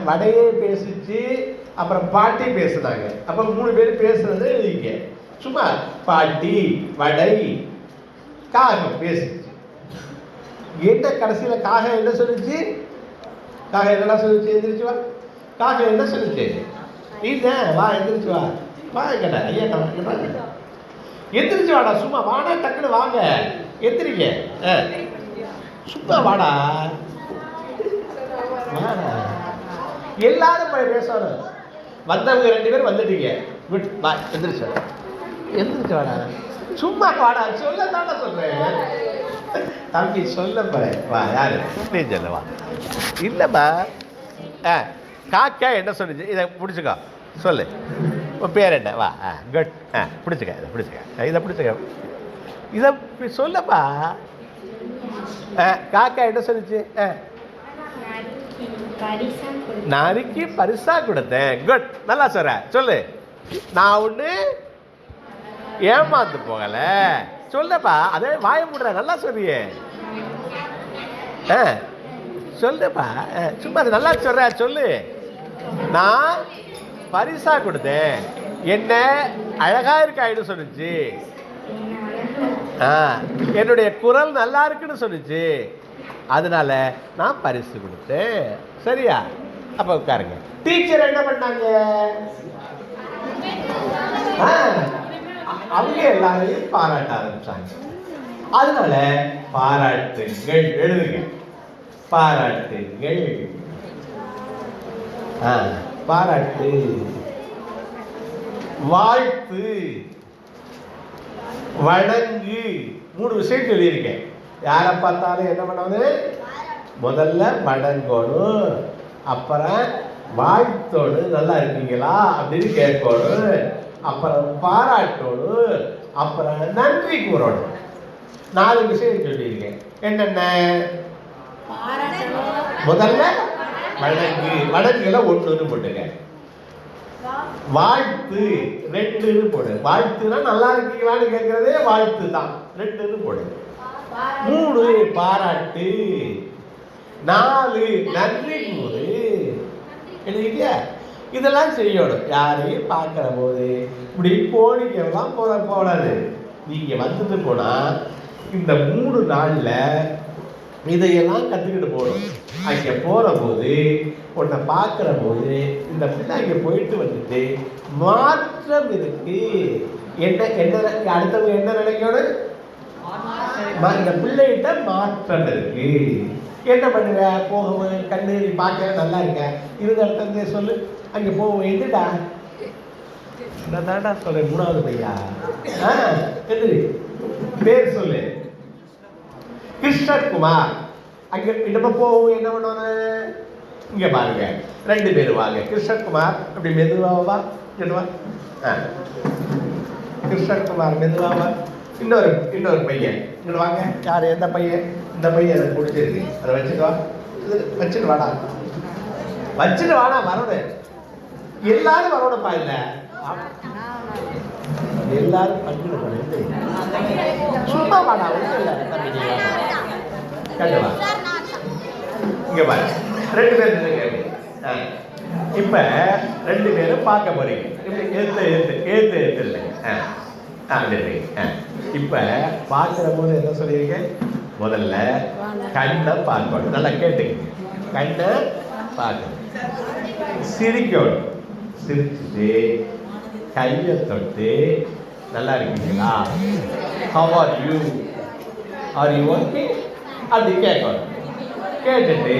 வடையே பேசிச்சு, அப்புறம் பாட்டி பேசுனாங்க. அப்ப 3 பேர் பேசுறது எழுதிக்க. சும்மா பாட்டி, வடை, காகம் பேசிச்சு. என்ன கடைசியில காகம் என்ன சொல்லிச்சு? காகம் என்ன சொல்லிச்சு? எந்திரிச்சு வா. காகம் என்ன சொல்லிச்சு? நீங்க வா, எந்திரிச்சு வா. வா கேட்ட ஐயா, எந்திரிச்சு வாடா, சும்மா வாடா, டக்குன்னு வாங்க, எந்திரிங்க, சும்மா வாடா வாடா. எல்லாரும் பேசணும். வந்தவங்க 2 பேர் வந்துட்டீங்க, வா, எந்திரிச்சு எந்திரிச்சு வாடா, சும்மா வாடா, சொல்ல தானே சொல்றேன் தம்பி, சொல்ல போறேன், வா. யாரு நீ சொல்ல, வா. இல்லைம்மா, காக்கா என்ன சொல்லுச்சு? இதை பிடிச்சிக்கோ, சொல்லு, உன் பேர் என்ன? வா, குட், பிடிச்சிக்க, இதை பிடிச்சிக்க, இதை பிடிச்சிக்க, இதை சொல்லப்பா. காக்கா என்ன சொல்லுச்சு? நறுக்கி பரிசா கொடுத்தேன். குட், நல்லா சொல்ற, சொல்லு. நான் ஒண்ணு ஏமாந்து போகல, சொல்லப்பா. அதே வாய முடுற, நல்லா சொல்றியே, சொல்லுப்பா. சும்மா அது நல்லா சொல்ற, சொல்லு. நான் பரிசா கொடுத்தேன், என்ன அழகா இருக்காயின்னு சொல்லுச்சு, என்னுடைய குரல் நல்லா இருக்குன்னு சொல்லுச்சு, அதனால நான் பரிசு கொடுத்தேன். சரியா? அப்ப உட்காருங்க. டீச்சர் என்ன பண்ணாங்க? அவங்க எல்லாரையும் பாராட்ட ஆரம்பிச்சாங்க. அதனால பாராட்டுங்கள் எழுதுங்க. பாராட்டுங்கள், பாராட்டு, வாழ்த்து, வணங்கு. 3 விஷயம் சொல்லியிருக்கேன். யாரை பார்த்தாலும் என்ன பண்ணணும்? முதல்ல வணங்கணும், அப்புறம் வாழ்த்தோடு நல்லா இருக்கீங்களா அப்படின்னு கேட்கணும், அப்புறம் பாராட்டோடு, அப்புறம் நன்றி கூறணும். 4 விஷயம் சொல்லியிருக்கேன். என்னென்ன? முதல்ல வணங்கு, வணங்குல 1ன்னு போட்டுங்க. வாழ்த்து 2ன்னு போடு. வாழ்த்துனா நல்லா இருக்கீங்களான்னு கேட்கறதே வாழ்த்து தான், 2ன்னு போடு. 3 பாராட்டு, 4 நன்றி கூறு. எழுதிட்டியா? இதெல்லாம் செய்யணும். யாரையும் பார்க்கிற போது இப்படி போனிக்கெல்லாம் போடாது. நீங்க வந்துட்டு போனா இந்த 3 நாள்ல இதையெல்லாம் கற்றுக்கிட்டு போகணும். அங்கே போகிற போது, உன்னை பார்க்குற போது, இந்த பிள்ளை அங்கே போயிட்டு வந்துட்டு மாற்றம் இருக்கு. என்ன அடுத்தவங்க என்ன நினைக்கணும்? இந்த பிள்ளைகிட்ட மாற்றம் இருக்கு. என்ன பண்ணுவ? போகும்போது கண்ணு நீ பார்க்க நல்லா இருக்க, இருந்த இடத்துல சொல்லு, அங்கே போவோம். எதுடா? நான் தாண்டா சொல்றேன், 3வது பையா. எதிரி பேர் சொல்லு. கிருஷ்ணகுமார். அங்கே நம்ம போவோம். என்ன பண்ணுவாங்க? இங்கே பாருங்க, 2 பேர் வாங்க. கிருஷ்ணகுமார் அப்படி மெதுவாவா, சொல்லுவா. கிருஷ்ணகுமார் மெதுவாவா. இன்னொரு பையன் இங்கே வாங்க. யார்? எந்த பையன்? இந்த பையன் எனக்கு பிடிச்சிருக்கு, அதை வச்சுட்டு வா. வச்சுட்டு வாடா, வச்சுட்டு வாடா. வரணும், எல்லாரும் வரணும்ப்பா. இல்லை எல்லாரும் பங்கிட்டு போனேன். சும்மா வாடா, ஒன்றும் இல்லை தம்பி. கண்டுவா. இங்க பாரு, 2 பேர் நின்னுங்க. இப்ப 2 பேரும் பார்க்க போறீங்க. ஏத்து இல்லைங்க. இப்ப பார்க்கிற போது என்ன சொல்லிருக்க? முதல்ல கண்ணை பார்க்கணும். நல்லா கேட்டுங்க. கண்ணை பார்க்கணும், சிரிக்கணும். சிரிச்சுட்டு கையை தொட்டு நல்லா இருக்கீங்களா, how are you, are you okay அப்படி கேட்கணும். கேட்டுட்டு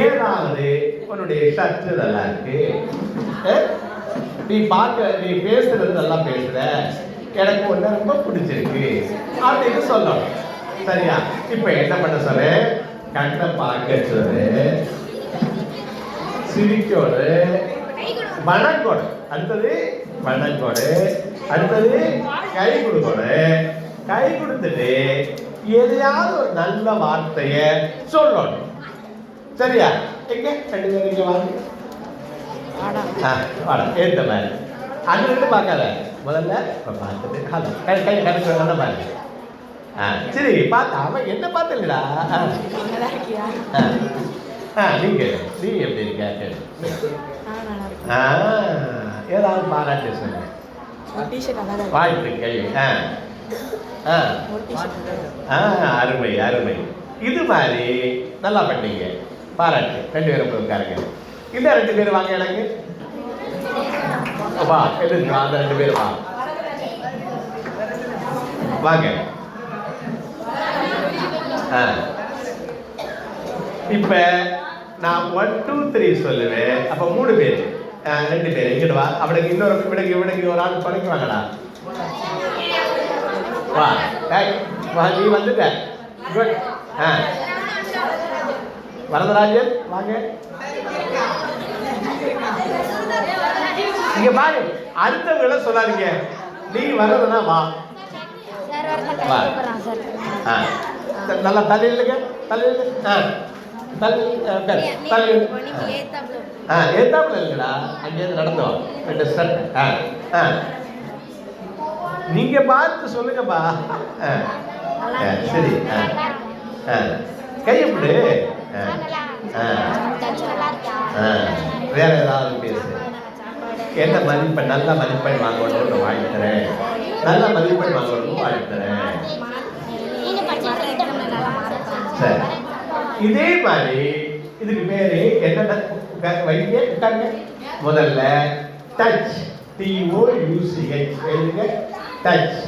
ஏதாவது உன்னுடைய சத்து நல்லா இருக்கு, நீ பேசுறது நல்லா பேசுற, எனக்கு ஒன்று ரொம்ப பிடிச்சிருக்கு அப்படின்னு சொல்லணும். சரியா? இப்ப என்ன பண்ண சொல்லு, கண்ணை பார்க்க சொல்லு, சிரிக்கோடு, வணக்கோடு, அடுத்தது வணக்கோடு, அடுத்தது கை கொடுக்கோடு, கை கொடுத்துட்டு எதையாவது ஒரு நல்ல வார்த்தைய சொல்லணும். சரியா? எங்க ரெண்டு பேரும் இங்க வாங்க. வாடா ஏத்த மாதிரி அங்க இருந்து பார்க்காத, முதல்ல பார்த்துட்டு ஹலோ கை கை கணக்கு நல்ல மாதிரி. சரி பார்த்தா அவன் என்ன பார்த்தா நீங்க நீ எப்படி இருக்க, ஏதாவது பாராட்டு சொல்லுங்க. வாழ்த்துக்கள். அருமை அருமை. இது மாதிரி நல்லா பண்ணீங்க, பாராட்டு. ரெண்டு பேரும் உட்காருங்க. இந்த ரெண்டு பேரும் வாங்க எனக்கு வா, எதுக்கு அந்த ரெண்டு பேரும் வா வாங்க. இப்ப நான் 1 2 3 சொல்லுவேன். அப்ப 3 பேர், 2 பேர் இங்கிட்டு வா. அவனுக்கு இன்னொரு இவனுக்கு ஒரு ஆள் பணிக்கு வாங்கடா. வா வா, நீ வந்துட்ட. குட். வரதராஜன் வாங்க. இங்க பாரு, அடுத்தவங்கள சொல்லாதீங்க, நீ வரதுனா வா. நல்லா தலையிலுங்க, தலையில ஏத்தாப்புல இல்லடா, அங்கேயிருந்து நடந்தோம். நீங்க பார்த்து சொல்லுங்கப்பா. சரி, கையப்படு. வேற ஏதாவது பேசு. என்ன மதிப்பெண், நல்ல மதிப்பெண் வாங்கணும்னு வாழ்த்துறேன், நல்ல மதிப்பெண் வாங்கணும்னு வாழ்த்துறேன். சரி, இதே மாதிரி இதுக்கு பேரு என்னென்ன வைங்க உட்காருங்க. முதல்ல டச், TOUCH எழுதுங்க. Touch,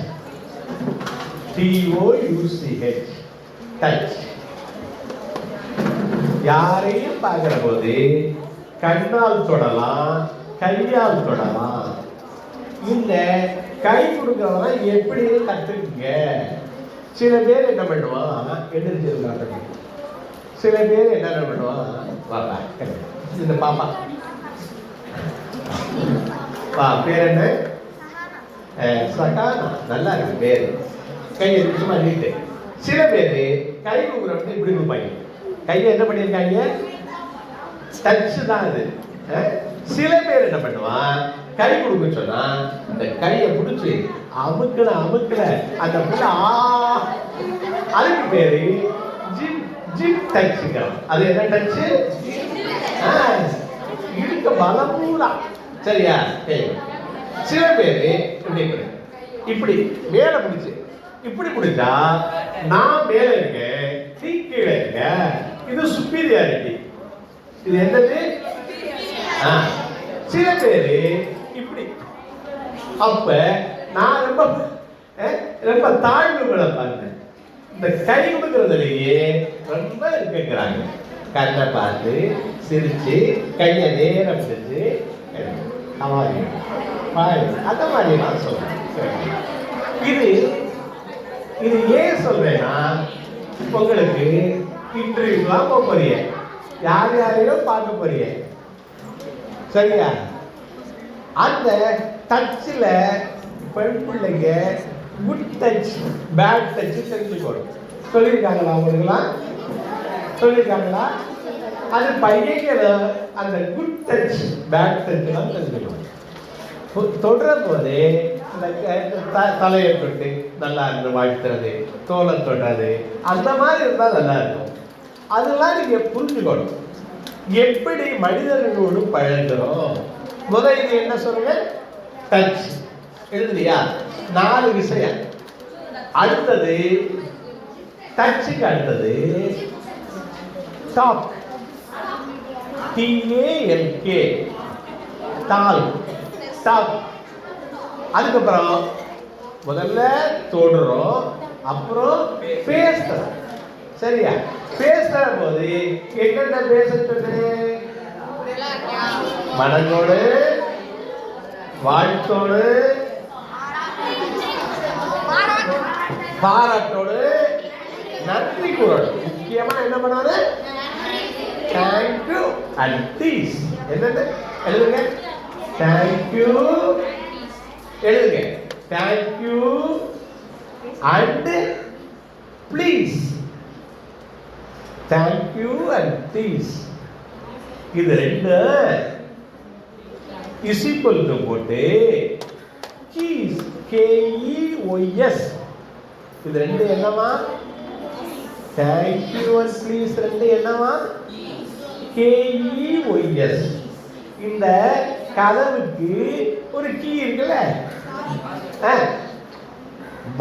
TOUCH, touch. யாரையும் பார்க்கிற போது கண்ணால் தொடலாம், கையால் தொடலாம். இந்த கை கொடுக்கறவங்க எப்படி கத்துக்குங்க. சில பேர் என்ன பண்ணுவான், எதிர்த்து சில பேர் என்ன பண்ணுவான், பாப்பா இந்த பாப்பா வா, பேர் என்ன, சகானா, நல்லா இருக்கு பேரு. கையை சும்மா நீட்டு. சில பேர் கை கொடுக்குறவங்க இப்படி கொடுப்பாங்க. கையை என்ன பண்ணியிருக்காங்க, டச் தான் அது. சில பேர் என்ன பண்ணுவான், கை கொடுக்க சொன்னா இந்த கையை பிடிச்சி அமுக்கல அந்த புள்ள அதுக்கு பேரு ஜிப் டச்சுங்க. அது என்ன டச்சு, இருக்க பலமூலா. சரியா? சில பேரு இப்படி மேல பிடிச்சு இப்படி பிடிச்சா நான் மேல இருக்கேன், நீ கீழே இருக்க. இது சுப்பீரியாரிட்டி. இது என்னது? சில பேரு இப்படி, அப்ப நான் ரொம்ப தாழ்வுகளை பாருங்க. இந்த கை கொடுக்கறதுலயே ரொம்ப இருக்கிறாங்க. கண்ணை பார்த்து சிரிச்சு கையை நேரம் பிடிச்சு அந்த மாதிரி நான் சொல்றேன். இது ஏன் சொல்றேன்னா, உங்களுக்கு இன்டர்வியூலாம் போக போறீங்க, யாரையும் பார்க்க போறீங்க. சரியா? அந்த டச்சில் பெண் பிள்ளைங்க குட் டச் பேட் டச் தெரிஞ்சுக்கணும். சொல்லியிருக்காங்களா உங்களுக்குலாம்? சொல்லியிருக்காங்களா? அது பையன்களை அந்த குட் டச் பேட் டச்லாம் தெரிஞ்சுக்கணும். தொடுற போது இந்த தலையை தொட்டு நல்லா இருந்து வாழ்த்துறது, தோலை தொடுறது, அந்த மாதிரி இருந்தால் நல்லா இருக்கும். அதெல்லாம் நீங்க புரிஞ்சுக்கணும். எப்படி மனிதர்களோடு பழகிறோம். முதல் இது என்ன சொல்லுங்க, டச் எழுதுலையா? 4 விஷயம். அடுத்தது டச்சுக்கு அடுத்தது டாக், TALK, டால், டாக். அதுக்கப்புறம் முதல்ல தொடுறோம், அப்புறம் பேசுறோம். சரியா? பேசுற போது என்னென்ன பேச சொன்னேன்? மனங்கோடு, வாழ்த்தோடு பாராட்டோடு நன்றி குரல். முக்கியமா என்ன பண்ணாரு? Thank you and please. என்னது எழுதுங்க? தேங்க்யூ எழுதுங்க. Thank you and please. Thank you and please. இது ரெண்டு இஸ் ஈக்குவல் டு போட்டு கீஸ் KEYS. இது ரெண்டு என்னமா? தேங்க்யூ அண்ட் ப்ளீஸ் ரெண்டு என்னமா? KEYS. இந்த கதவுக்கு ஒரு கீ இருக்குல்ல,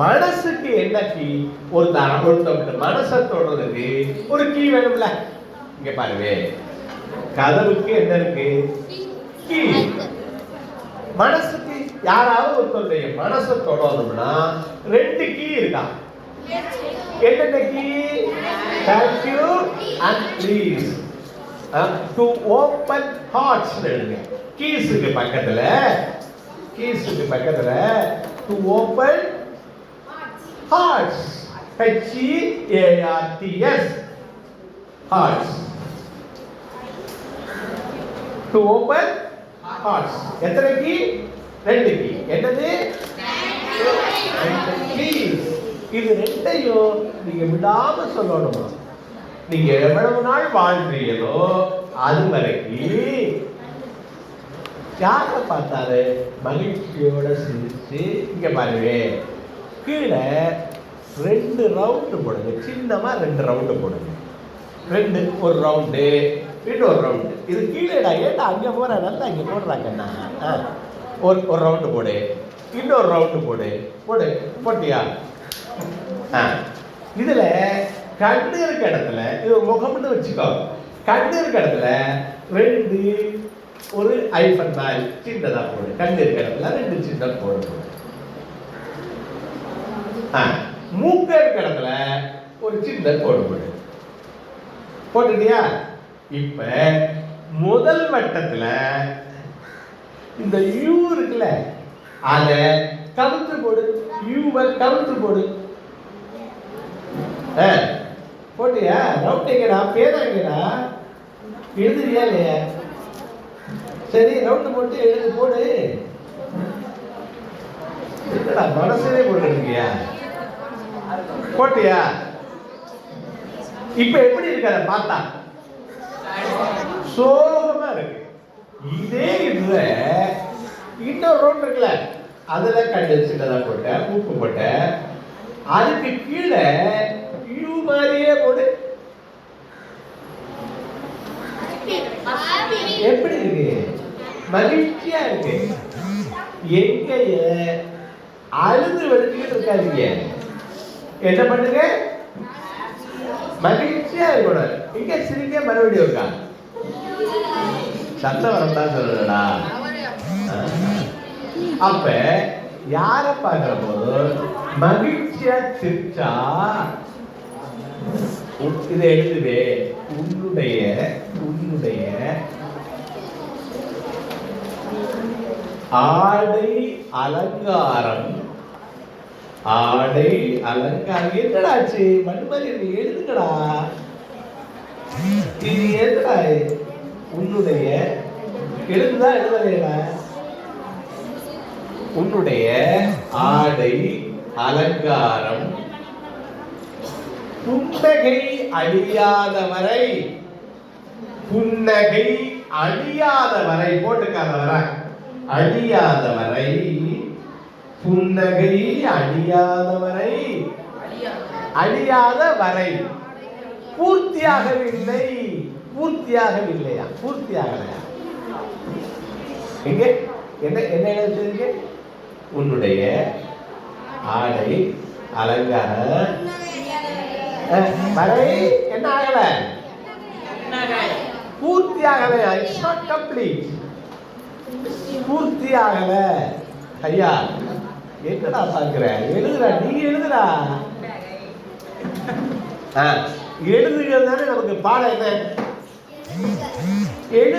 மனசுக்கு என்ன கீ? ஒருத்தவங்க மனசை தொடர்றதுக்கு ஒரு கீ வேணும்ல. இங்க பாருங்க, கதவுக்கு என்ன இருக்கு? கீ. மனசுக்கு யாராவது ஒருத்தருடைய மனசை தொடரணும்னா ரெண்டு கீ இருக்கா? என்னென்ன key? Thank you and please. To open hearts எழுதுங்க. கீஸுக்கு பக்கத்துல to open hearts, HEARTS, hearts. To open hearts. எத்தனை கீ? ரெண்டு கீ. என்னது? ப்ளீஸ். இது ரெண்டையும் நீங்க விடாம சொல்லணுமா? நீங்க எவ்வளவு நாள் வாழ்றீங்களோ அது வரைக்கும் யாரை பார்த்தாரு மகிழ்ச்சியோட சிரிச்சு. இங்க பாருங்க, கீழே 2 ரவுண்டு போடுங்க. சின்னமா 2 ரவுண்டு போடுங்க. ஒரு ரவுண்டு, இன்னொரு ரவுண்டு. இது கீழேடா, ஏட்டா அங்க போற நல்லா இங்க போடுறாங்கண்ணா. ஒரு ரவுண்டு போடு, இன்னொரு ரவுண்டு போட்டியா? இதுல கண்ணு இருக்க இடத்துல, இது முகம்னு வச்சுக்கோ, கண்ணு இருக்க இடத்துல 2 ஒரு ஐஃபன் மேல் சின்னதா போடு. கண்ணு இருக்க இடத்துல 2 சின்ன போடு. மூக்க இருக்க இடத்துல ஒரு சின்ன போடு. போட்டுட்டியா? இப்ப முதல் வட்டத்துல இந்த யூ இருக்குல்ல, அத கவுத்து போடு. யூவை கவுத்து போடு. போட்டியா? ரவுண்ட் எங்கடா? பேரா எங்கடா? எழுதுறியா இல்லையா? சரி, ரவுண்டு போட்டு எழுது போடு. என்னடா மனசே போட்டுருக்கியா? போட்டியா? இப்ப எப்படி இருக்காத பார்த்தா? சோகமா இருக்கு. இதே இதுல இன்னொரு ரவுண்ட் இருக்குல்ல, அதுல கண்டு சின்னதா போட்ட, உப்பு போட்ட, அதுக்கு கீழே யூ மாதிரியே போடு. எப்படி இருக்கு? மகிழ்ச்சியா இருக்கு. எங்க அழுது வெடிச்சுக்கிட்டு இருக்காதீங்க. என்ன பண்ணுங்க? மகிழ்ச்சியா இருக்கணும். இங்க சிரிக்க மறுபடியும் இருக்கா? சத்தம் வரதா சொல்லடா. அப்ப யார பார்க்கிற போது மகிழ்ச்சியா சிரிச்சா இதை எழுதுவே. உன்னுடைய ஆடை அலங்காரம். என்னடாச்சு? மண்மதி எழுதுக்கடா. இது எதுடா? உன்னுடைய எழுதுதா எழுதலையா? உன்னுடைய ஆடை அலங்காரம் புன்னகை அழியாதவரை. புன்னகை அழியாதவரை போட்டுக்காதவரை. அழியாதவரை. புன்னகை அழியாதவரை. அழியாதவரை. பூர்த்தியாகவில்லை. பூர்த்தியாகலையா? எங்க என்ன எழுதிருக்க? உன்னுடைய ஆடை அலங்கார வரை என்ன ஆகல? பூர்த்தி ஆகல. It's not complete. பூர்த்தி ஆகல. ஐயா என்னடா பாக்குற? எழுதுடா, நீ எழுதுடா. எழுதுகிறது தானே நமக்கு பாடம். என்ன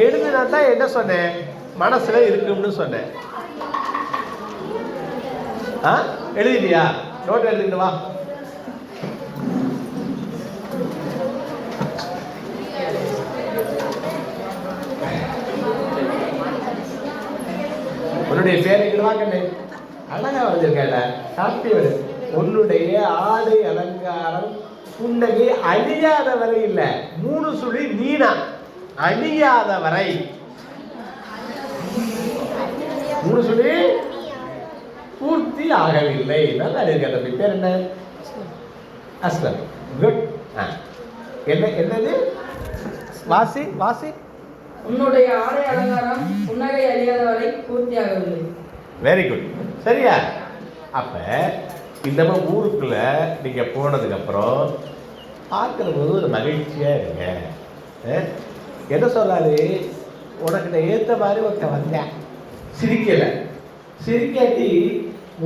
எழுதுனா தான் என்ன சொன்னேன்? மனசுல இருக்கும்னு சொன்னேன். எழுதிட்டியா? நோட் எழுதிட்டு வா. உன்னுடைய பேரைக்கு வாக்கண்ணே, அழகா வந்திருக்கல, ஹாப்பி வரு. உன்னுடைய ஆடை அலங்காரம் புன்னகை அழியாத வரை இல்ல, 3 சுழி நீனா அழியாத வரை. 3 சுழி பூர்த்தி ஆகவில்லை. நல்லா இருக்க தம்பி. பேர் என்ன? அஸ்லம். குட். என்னது? வாசி வாசி. உன்னுடைய ஆடை அலங்காரம் புன்னகை அழியாத வரை பூர்த்தி ஆகவில்லை. Very good. சரியா? அப்ப இந்த ஊருக்குள்ள நீங்க போனதுக்கு அப்புறம் பார்க்கிற போது ஒரு மகிழ்ச்சியா இருங்க. என்ன சொல்லாரு? உனக்கு ஏத்த மாதிரி ஒருத்த வந்தேன், சிரிக்கல. சிரிக்காட்டி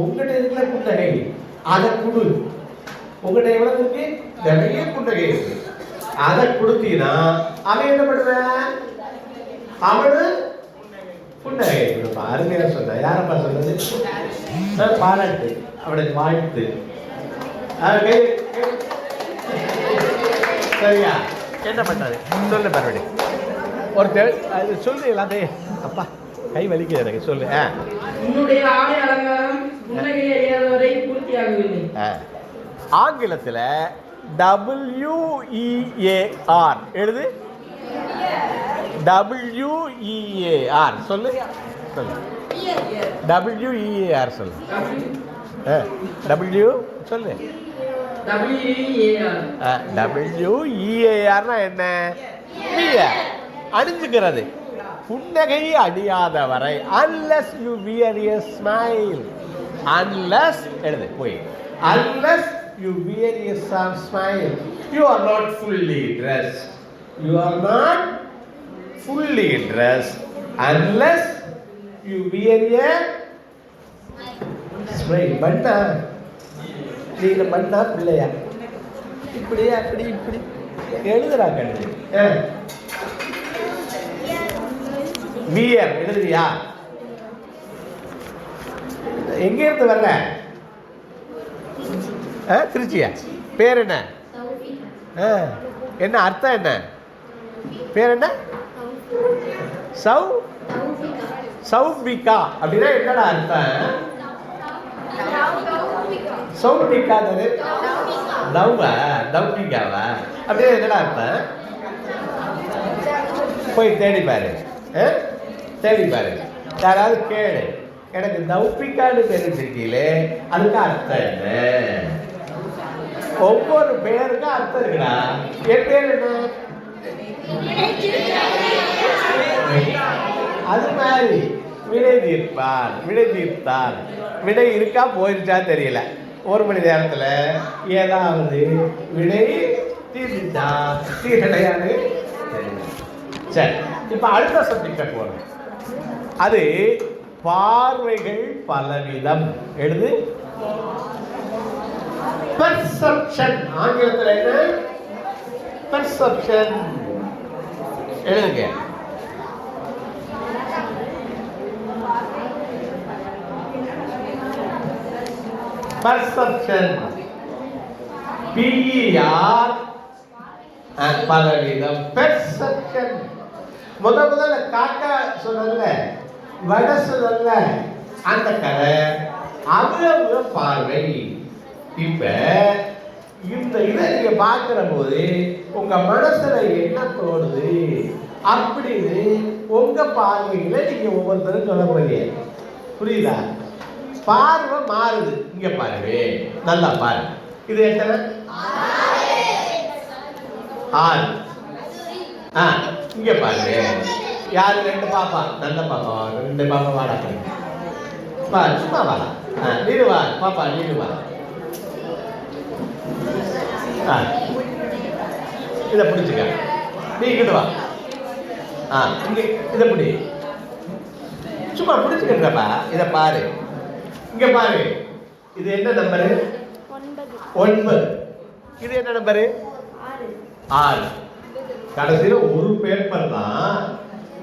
உங்ககிட்ட இருக்கிற புன்னகை அதை கொடு. உங்ககிட்ட எவ்வளவு இருக்கு? நிறைய புன்னகை இருக்கு. அதை கொடுத்தீங்கன்னா அவன் என்ன பண்ணுவேன்? அவனு புன்னகை கொடுப்பான். அருமையா சொன்ன. யாரப்பா சொன்னது? பாராட்டு, அவனுக்கு வாழ்த்து. சரியா? என்ன பண்ணாரு சொல்லு மறுபடி ஒருத்தர் அது சொல்லு எல்லாத்தையும். அப்பா கை வலிக்குது எனக்கு. சொல்லு. உன்னுடைய ஆடை அலங்காரம் புன்னகை அழியாத வரை பூர்த்தி ஆகவில்லை. ஆங்கிலத்தில் WEAR எழுது. WEAR சொல்லு. சொல்லு. WEAR சொல்லு. W சொல்லு. WEAR என்ன? அணிஞ்சுக்கிறது. புன்னகை அடியாத வரை. Unless you wear a smile. Unless எழுது போய். Unless you wear a smile, you are not fully dressed. You are not fully dressed unless you wear a smile. பண்ணா நீங்க பண்ணா பிள்ளையா இப்படி அப்படி இப்படி எழுதுறா கண்ணு. வியர் எழுதுறியா? எங்க இருந்து வர்ற? திருச்சியா? பேர் என்ன? என்ன அர்த்தம்? என்ன பேர்? என்ன? சௌபிகா அப்படின்னா என்னடா அர்த்தம்? சௌபிகா தானே? தௌபிகாவா அப்படின்னா என்னடா அர்த்தம்? போய் தேடி பாரு. தேடி பாரு. யாராவது கேளு, எனக்கு தௌபிகான்னு பேர் வச்சிருக்கீங்களே அதுக்கு அர்த்தம் என்ன? ஒவ்வொரு பேருக்கும் அர்த்தம் இருக்குடா. என் பேர் என்ன? அது மாதிரி விடை தீர்ப்பான், விடை தீர்த்தான். விடை இருக்கா போயிருச்சா தெரியல. 1 மணி நேரத்தில் ஏதாவது விடை தீர்ந்துச்சா தீரலையான்னு தெரியல. சரி, இப்போ அடுத்த சப்ஜெக்டை போகிறோம். அது பார்வைகள் பலவிதம். எழுது. பெர்செப்ஷன். ஆங்கிலத்தில் என்ன? பெர்செப்ஷன். எழுதுங்க. பெர்செப்ஷன். PER பலவிதம். பெர்செப்ஷன். முதல்ல காக்கா சொன்னல, வடை சொன்னல, அந்த கதை அவ்வளவு பார்வை. இப்ப இந்த இதை நீங்க பார்க்கிற போது உங்க மனசுல என்ன தோணுது அப்படின்னு உங்க பார்வையில நீங்க ஒவ்வொருத்தரும் சொல்ல போறீங்க. புரியுதா? பார்வை மாறுது. இங்க பாருங்க, நல்லா பாருங்க. இது எத்தனை? 6. இங்க பாருங்க. யாரு? 2 பாப்பா. நல்ல பாப்பா. 2 பாப்பா வாடா. வா, சும்மா வா. நீடு வா பாப்பா, நீடு வா. இதை பிடிச்சிக்க. நீ இங்கிட்டு வா. இங்க இதை பிடி. சும்மா பிடிச்சிக்கிறப்பா. இதை பாரு. இங்க பாரு. இது என்ன நம்பரு? 9. இது என்ன நம்பரு? 6. கடைசியில் ஒரு பேப்பர் தான்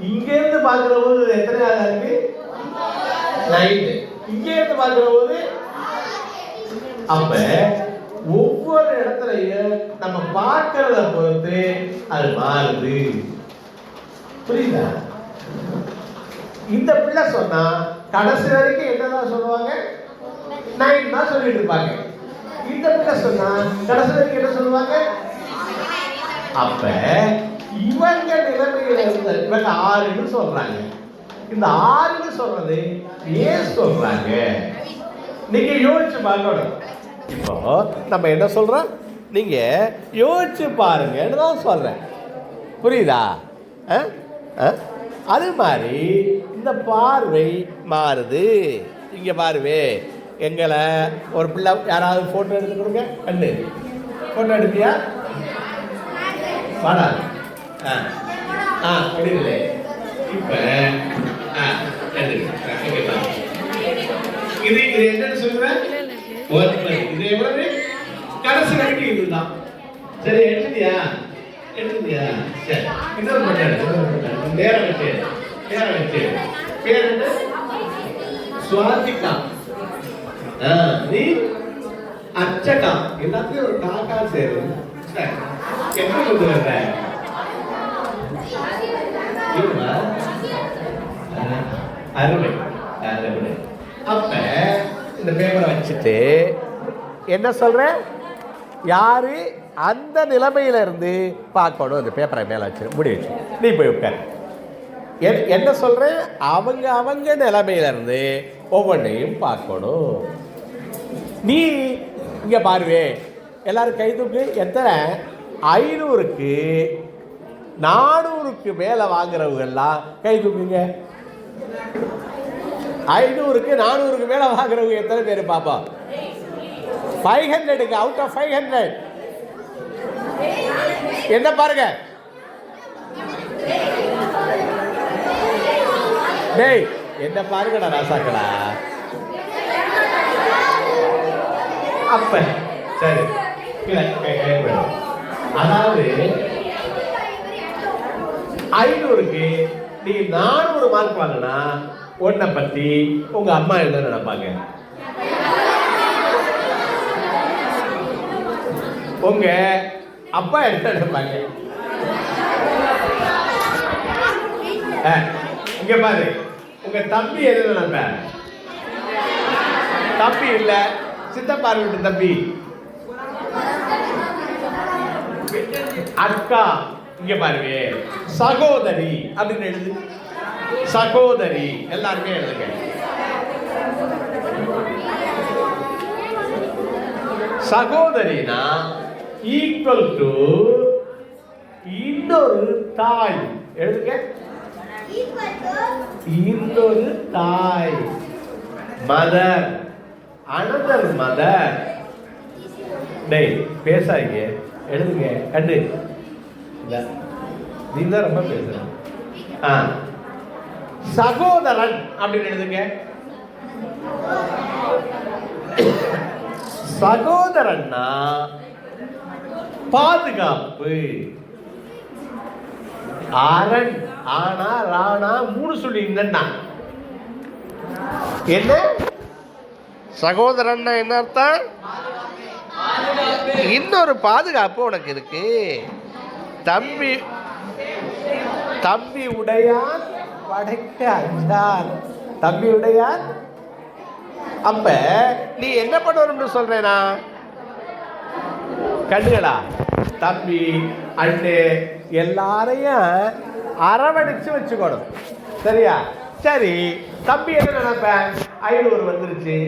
இங்க இருந்து பார்க்கிற போது எத்தனையாக இருக்கு? 9. இங்க இருந்து பார்க்கிற போது அப்ப ஒவ்வொரு இடத்துலயும் நம்ம பார்க்கிறத பொறுத்து அது மாறுது. புரியுதா? இந்த பிள்ளை சொன்னா கடைசி வரைக்கும் என்னதான் சொல்லுவாங்க? 9 தான் சொல்லிட்டு இருப்பாங்க. இந்த பிள்ளை சொன்னா கடைசி வரைக்கும் என்ன சொல்லுவாங்க? அப்ப இவங்க நிலைமையில இருந்த இவங்க 6ன்னு சொல்றாங்க. இந்த 6ன்னு சொல்றது ஏன் சொல்றாங்க? நீங்க யோசிச்சு பார்க்கணும். இப்போ நம்ம என்ன சொல்றோம்? நீங்க யோசிச்சு பாருங்கன்னு தான் சொல்றேன். புரியுதா? அது மாதிரி இந்த பார்வை மாறுது. இங்க பாருவே, எங்களை ஒரு பிள்ளை யாராவது போட்டோ எடுத்து கொடுங்க. கண்ணு போட்டோ எடுத்தியா? வாடா. முடியல. இப்ப இது என்னன்னு சொல்றேன்? இது எவ்வளவு? கடைசி வரைக்கும் இதுதான். சரி, எடுத்துட்டியா? சரி, இன்னொரு போட்டோ நேரம் வச்சு பேர் என்ன? சுவாதிகா. நீ அர்ச்சகா. எல்லாத்தையும் ஒரு காக்கா சேரு. எப்படி கொண்டு வர்ற? அருமை. அப்ப இந்த பேப்பரை வச்சுட்டு என்ன சொல்ற? யாரு அந்த நிலைமையில இருந்து பார்க்கணும். இந்த பேப்பரை மேல வச்சு முடி வச்சு நீ போய் உட்கார். என்ன சொல்றேன்? அவங்க நிலைமையில இருந்து ஒவ்வொன்றையும் பார்க்கணும். நீ இங்க பாருவே, எல்லாரும் கை தூக்கு. எத்தனை? 500க்கு 400க்கு மேல வாங்குறவங்கெல்லாம் கை தூக்குங்க. 500க்கு 400க்கு மேல வாங்குறவங்க எத்தனை பேர் பாப்பா? 500க்கு அவுட் ஆஃப் 500 என்ன பாருங்க. டேய், என்ன பாருங்கடா ராசாக்கடா. அப்ப சரி, அதாவது 500க்கு நீ 400 மார்க் வாங்கினா உன்னை பத்தி உங்க அம்மா என்ன நினைப்பாங்க? உங்க அப்பா என்ன நினைப்பாங்க? இங்க பாரு, உங்க தம்பி என்ன நினைப்ப? தம்பி இல்ல, சித்தப்பா வீட்டு தம்பி, அக்கா. இங்க பாருவே, சகோதரி அப்படின்னு எழுது. சகோதரி எல்லாருமே எழுதுங்க. சகோதரினா ஈக்குவல் டு இன்னொரு தாய். எழுதுங்க. இன்னொரு தாய். Mother, another mother. டேய் பேசாதீங்க, எழுதுங்க. கண்டு இல்ல, நீ தான் ரொம்ப பேசுற. சகோதரன் அப்படின்னு எழுதுங்க. சகோதரன்னா பாதுகாப்பு. அரண், ஆனா ராணா 3 சொல்லி என்னன்னா என்ன? சகோதரன்னா என்ன அர்த்தம்? இன்னொரு பாதுகாப்பு உனக்கு இருக்கு. தம்பி தம்பி உடையான் படைக்க அஞ்சான். தம்பி உடையான். அப்ப நீ என்ன பண்ணணும்னு சொல்றேனா? கண்டுகளா, தம்பி அண்ணே எல்லாரையும் அரவணைச்சு வச்சுக்கணும். சரியா? சரி, தம்பி என்ன நினைப்பேன்? 500 வந்துருச்சு,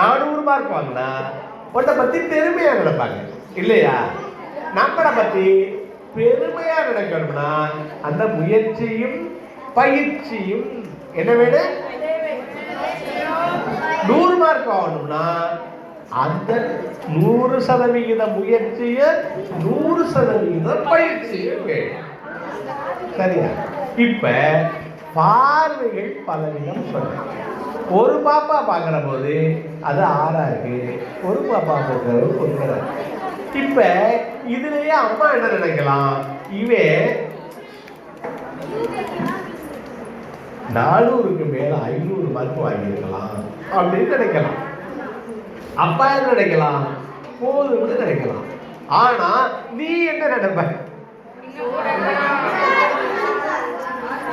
400 மார்க் வாங்கினா உன்னை பத்தி பெருமையா நினைப்பாங்க இல்லையா? நம்மளை பத்தி பெருமையா நினைக்கணும்னா அந்த முயற்சியும் பயிற்சியும் என்ன வேணும்? 100 மார்க் ஆகணும்னா அந்த 100% முயற்சியும் 100% பயிற்சியும் வேணும். சரியா? இப்ப பார்வைகள் பலவிதம் சொல்றேன். ஒரு பாப்பா பார்க்கிற போது அது 6 இருக்கு, ஒரு பாப்பா பார்க்கறது 1. இப்ப இதுலயே அம்மா என்ன நினைக்கலாம்? இவன் 400க்கு மேல 500 மார்க் வாங்கியிருக்கலாம் அப்படின்னு நினைக்கலாம். அப்பா என்ன நினைக்கலாம்? போதும்னு நினைக்கலாம். ஆனா நீ என்ன நினைப்ப?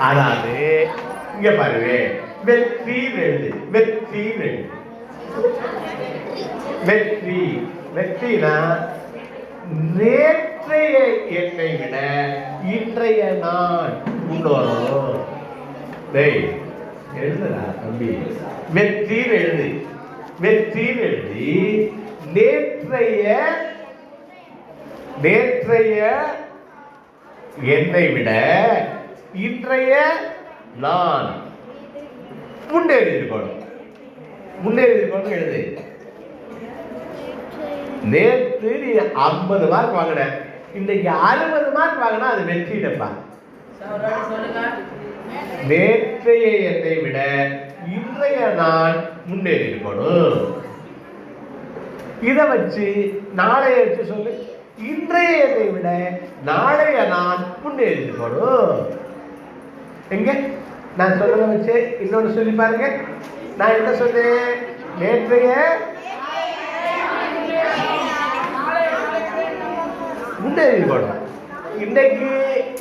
அதாவது இங்க பாருங்க, வெற்றி எழுது. வெற்றி எழுது. வெற்றி வெற்றினா நேற்றைய எண்ணை விட இன்றைய நான் முன்னோரும். டேய் எழுதுடா தம்பி, வெற்றி எழுது. வெற்றி எழுதி நேற்றைய எண்ணை விட இன்றைய நான் முன்னேறி இருக்கணும். முன்னேறி இருக்கணும் எழுது. நேற்று நீ 50 மார்க் வாங்கின, இன்னைக்கு 60 மார்க் வாங்கினா அது வெற்றிடப்பா. நேற்றைய எண்ணை விட இன்றைய நான் முன்னேறி இருக்கணும். இதை வச்சு நாளைய வச்சு சொல்லு. இன்றைய எண்ணை விட நாளைய நான் முன்னேறி இருக்கணும். எங்க நான் சொல்றத வச்சு இன்னொன்று சொல்லி பாருங்க. நான் என்ன சொன்னேன்? நேற்றைய முன்னேறி இருக்கணும். இன்னைக்கு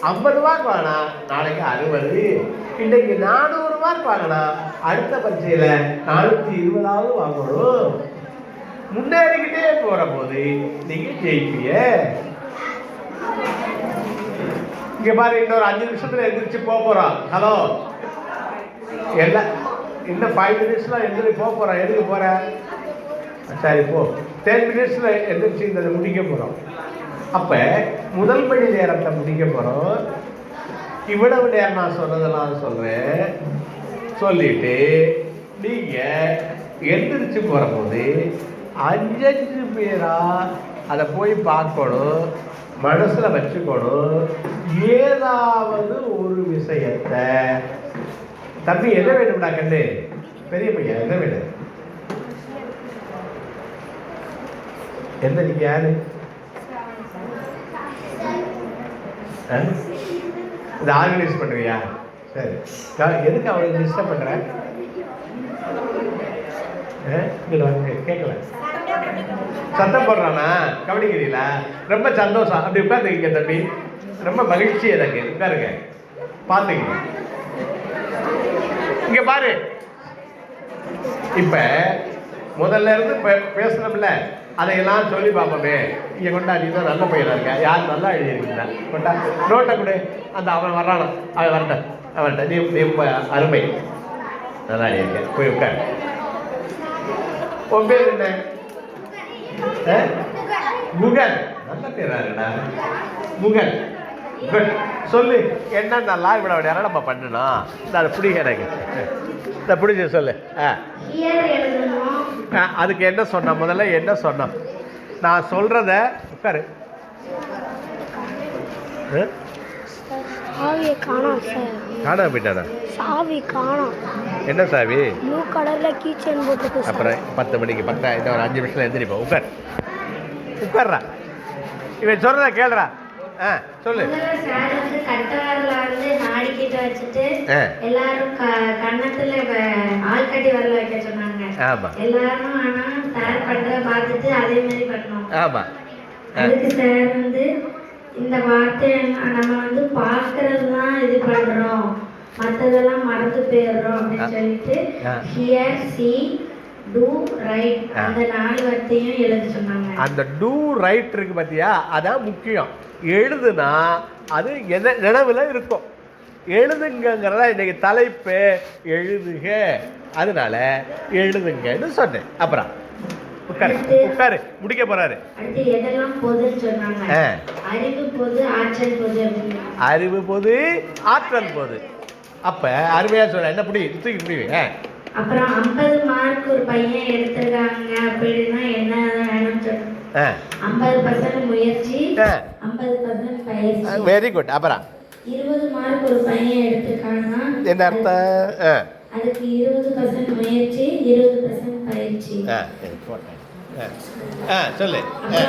50 மார்க் வாங்கினா நாளைக்கு 60. இன்னைக்கு 400 மார்க் வாங்கினா அடுத்த பரீட்சையில 420 வாங்கணும். முன்னேறிக்கிட்டே போற போது நீங்க ஜெயிப்பீங்க. இங்க பாரு, இன்னொரு 5 நிமிஷத்துல எந்திரிச்சு போறோம். ஹலோ, எல்லாம் இன்னும் 5 மினிட்ஸ்ல எந்திரிச்சு போறோம். எதுக்கு போற? சரி போ. 10 மினிட்ஸ்ல எந்திரிச்சு இந்த முடிக்க போறோம். அப்ப முதல் மணி நேரத்தை முடிக்க போறோம். இவ்வளவு நேரம் நான் சொன்னதெல்லாம் சொல்றேன். சொல்லிட்டு நீங்க எந்திரிச்சு போற போது 5 பேரா அதை போய் பார்க்கணும், மனசுல வச்சுக்கணும். ஏதாவது ஒரு விஷயத்தை, தம்பி என்ன வேணும்டா கண்ணு, பெரிய பையன் என்ன வேணும்? எந்த நீங்க யாரு? இதை ஆர்கனைஸ் பண்ணுவியா? சரி, எதுக்கு அவளுக்கு டிஸ்டர்ப் பண்ற? கேட்கல, சத்தம் போடுறானா? கவனிக்கிறீங்களா? ரொம்ப சந்தோஷம். அப்படி உட்காந்துங்க தம்பி, ரொம்ப மகிழ்ச்சி எனக்கு. உட்காருங்க, பார்த்துங்க. இங்க பாரு, இப்ப முதல்ல இருந்து பேசணும்ல, அதையெல்லாம் சொல்லி பார்ப்போமே. இங்கே கொண்டா, நீ தான் நல்ல பையனாக இருக்க, யார் நல்லா எழுதியிருக்கீங்களா? கொண்டா நோட்டை கொடு. அந்த அவன் வர்றானா, அவன் வரட்டும். அவன்கிட்ட நீ அருமை, நல்லா எழுதியிருக்க, போய் உட்கார். உன் பேர் என்ன? குகன். நல்ல பேராருடா, குகன். குட். சொல்லு, என்னென்னலாம் இவ்வளோ நேரம் நம்ம பண்ணணும். அதை பிடிக்க எனக்கு, இதை பிடிச்சி சொல்லு. அதுக்கு என்ன சொன்ன? முதல்ல என்ன சொன்ன? நான் சொல்றத உட்காரு. காணா போயிட்டானா? சாவி காணோம். என்ன சாவி? ப்ளூ கலர்ல கீ செயின் போட்டுருக்கு. அப்புறம் 10 மணிக்கு 10 இன்னும் ஒரு 5 நிமிஷத்துல எந்திரிப்போம். உட்கார்றா. இவன் சொல்றத கேளுடா. சொல்லு. சார் வந்து கட்டவரல வந்து நாடிக்கிட்ட வச்சுட்டு எல்லாரும் கண்ணத்துல ஆள்கட்டி வரல வைக்க சொன்னாங்க. ஆமா. எல்லாரும் ஆனா சார் பண்றத பார்த்துட்டு அதே மாதிரி பண்ணோம். ஆமா. அதுக்கு சார் வந்து இந்த வார்த்தை நம்ம வந்து பார்க்கறது தான் இது பண்றோம், மற்றதெல்லாம் மறந்து போயிடுறோம் அப்படின்னு சொல்லிட்டு ஹியர் சி டூ ரைட் அந்த 4 வார்த்தையும் எழுத சொன்னாங்க. அந்த டூ ரைட் இருக்கு பார்த்தியா, அதான் முக்கியம். எழுதுனா அது நினைவுல இருக்கும். எழுதுங்கிறதா இன்னைக்கு தலைப்பு. எழுதுக, அதனால எழுதுங்கன்னு சொன்னேன். அப்புறம் உட்காரு உட்காரு, முடிக்க போறாரு. அடுத்து எதெல்லாம் பொதுன்னு சொன்னாங்க. அறிவு பொது, ஆற்றல் பொது. அறிவு பொது, ஆற்றல் பொது. அப்ப அருமையா சொல்ற. என்ன புடி தூக்கி புடிவே. அப்புறம் 50 மார்க் ஒரு பையன் எடுத்துருக்காங்க அப்படின்னா என்ன வேணும்னு சொன்னாங்க. 50% முயற்சி, 50% பயிற்சி. Very good. அப்புறம் 20 மார்க் ஒரு பையன் எடுத்துருக்காங்கன்னா என்ன அர்த்தம்? அதுக்கு 20% முயற்சி, 20% பயிற்சி. சொல்லு.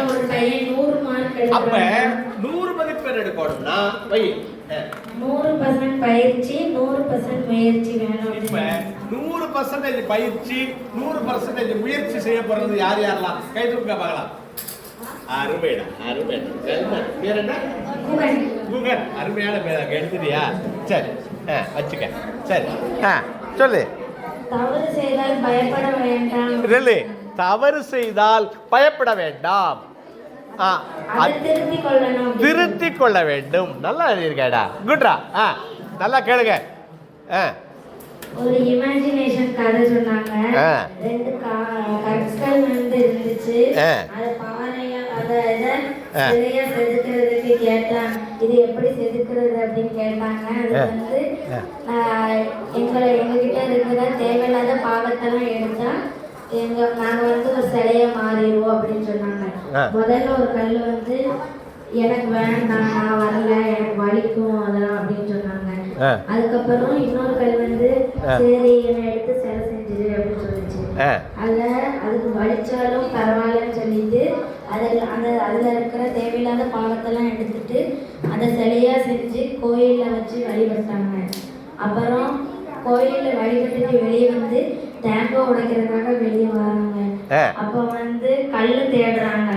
ஒரு பையன் 100 மார்க் எடுத்து, அப்ப 100 மதிப்பெண் எடுக்கணும்னா வை 100% பயிற்சி 100% முயற்சி வேணும். இப்ப 100% பயிற்சி 100% முயற்சி செய்ய போறது யார் யாரெல்லாம் கை தூக்க பார்க்கலாம். அருமைடா அருமைடா. பேர் என்ன? குகன். அருமையான பேர் எடுத்துட்டியா? சரி வச்சுக்க. சரி சொல்லு. தவறு செய்தால் பயப்பட வேண்டாம். தவறு செய்தால் பயப்பட வேண்டாம். திருத்திக் கொள்ள வேண்டும். நல்லா எழுதியிருக்கா. குட்ரா. நல்லா கேளுங்க. ஒரு இமேஜினேஷன் கதை சொன்னாங்க. 2 கற்கள் இருந்துச்சு. அது பாறையா சிலையா செதுக்கிறதுக்கு கேட்டாங்க. இது எப்படி செதுக்கிறது அப்படின்னு கேட்டாங்க. அது எங்ககிட்ட இருக்கிற தேவையில்லாத பாகத்தெல்லாம் எடுத்தா நாங்க ஒரு சிலையா மாறிடுவோம் அப்படின்னு சொன்னாங்க. முதல்ல ஒரு கல் எனக்கு வேண்டாம், நான் வரல, எனக்கு வலிக்கும் அதெல்லாம் அப்படின்னு சொன்னாங்க. அதுக்கப்புறம் இன்னொரு கல் சரி என்னை எடுத்து சிலை செஞ்சிரு அப்படின்னு சொல்லிச்சு. அதுக்கு வலிச்சாலும் பரவாயில்லன்னு சொல்லிட்டு அதுல இருக்கிற தேவையில்லாத பாகத்தெல்லாம் எடுத்துட்டு அதை சிலையா செஞ்சு கோயில்ல வச்சு வழிபட்டாங்க. அப்புறம் கோயில்ல வழிபட்டுட்டு வெளியே தேங்காய் உடைக்கிறதுக்காக வெளியே வராங்க. அப்ப கல்லு தேடுறாங்க.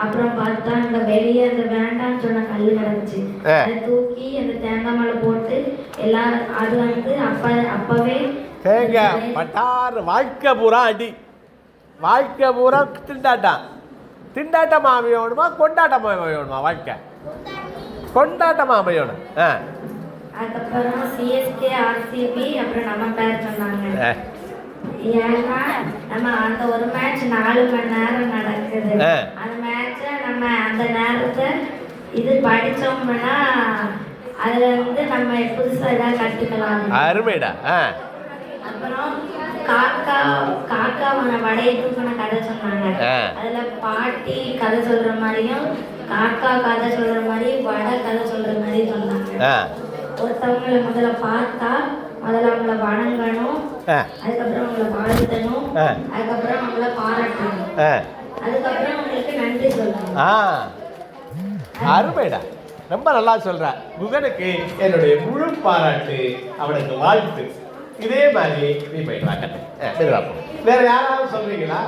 அப்புறம் பார்த்தா அங்க வெளியே அந்த வேண்டாம்னு சொன்ன கல்லு கிடந்துச்சு. அதை தூக்கி அந்த தேங்காய் மேல போட்டு எல்லாரும் அது அப்பவே வாழ்க்கை பூரா அடி, வாழ்க்கை பூரா திண்டாட்டமா அமையணுமா கொண்டாட்டமா அமையணுமா? வாழ்க்கை கொண்டாட்டமா அமையணும். அதுக்கப்புறம் சிஎஸ்கே ஆர்சிபி அப்புறம் நம்ம பேர் சொன்னாங்க. ஏன்னா நம்ம அந்த ஒரு மேட்ச் 4 மணி நேரம் நடக்குது. அந்த மேட்ச நம்ம அந்த நேரத்தை இது படிச்சோம்னா அதுல நம்ம புதுசா ஏதாவது கற்றுக்கலாம். அருமைடா. அப்புறம் காக்கா வடையை தூக்கின கதை சொன்னாங்க. அதுல பாட்டி கதை சொல்ற மாதிரியும் காக்கா கதை சொல்ற மாதிரி வடை கதை சொல்ற மாதிரி சொன்னாங்க. ஒருத்தவங்களை முதல்ல பார்த்தா முதல்ல அவங்கள வணங்கணும், அதுக்கப்புறம் அவங்கள வாழ்த்தணும், அதுக்கப்புறம் அவங்கள பாராட்டணும், அதுக்கப்புறம் அவங்களுக்கு நன்றி சொல்லணும். அருமைடா, ரொம்ப நல்லா சொல்ற. குகனுக்கு என்னுடைய முழு பாராட்டு, அவனுக்கு வாழ்த்து. இதே மாதிரி நீ போயிட்டு வாங்க. வேற யாராவது சொல்றீங்களா?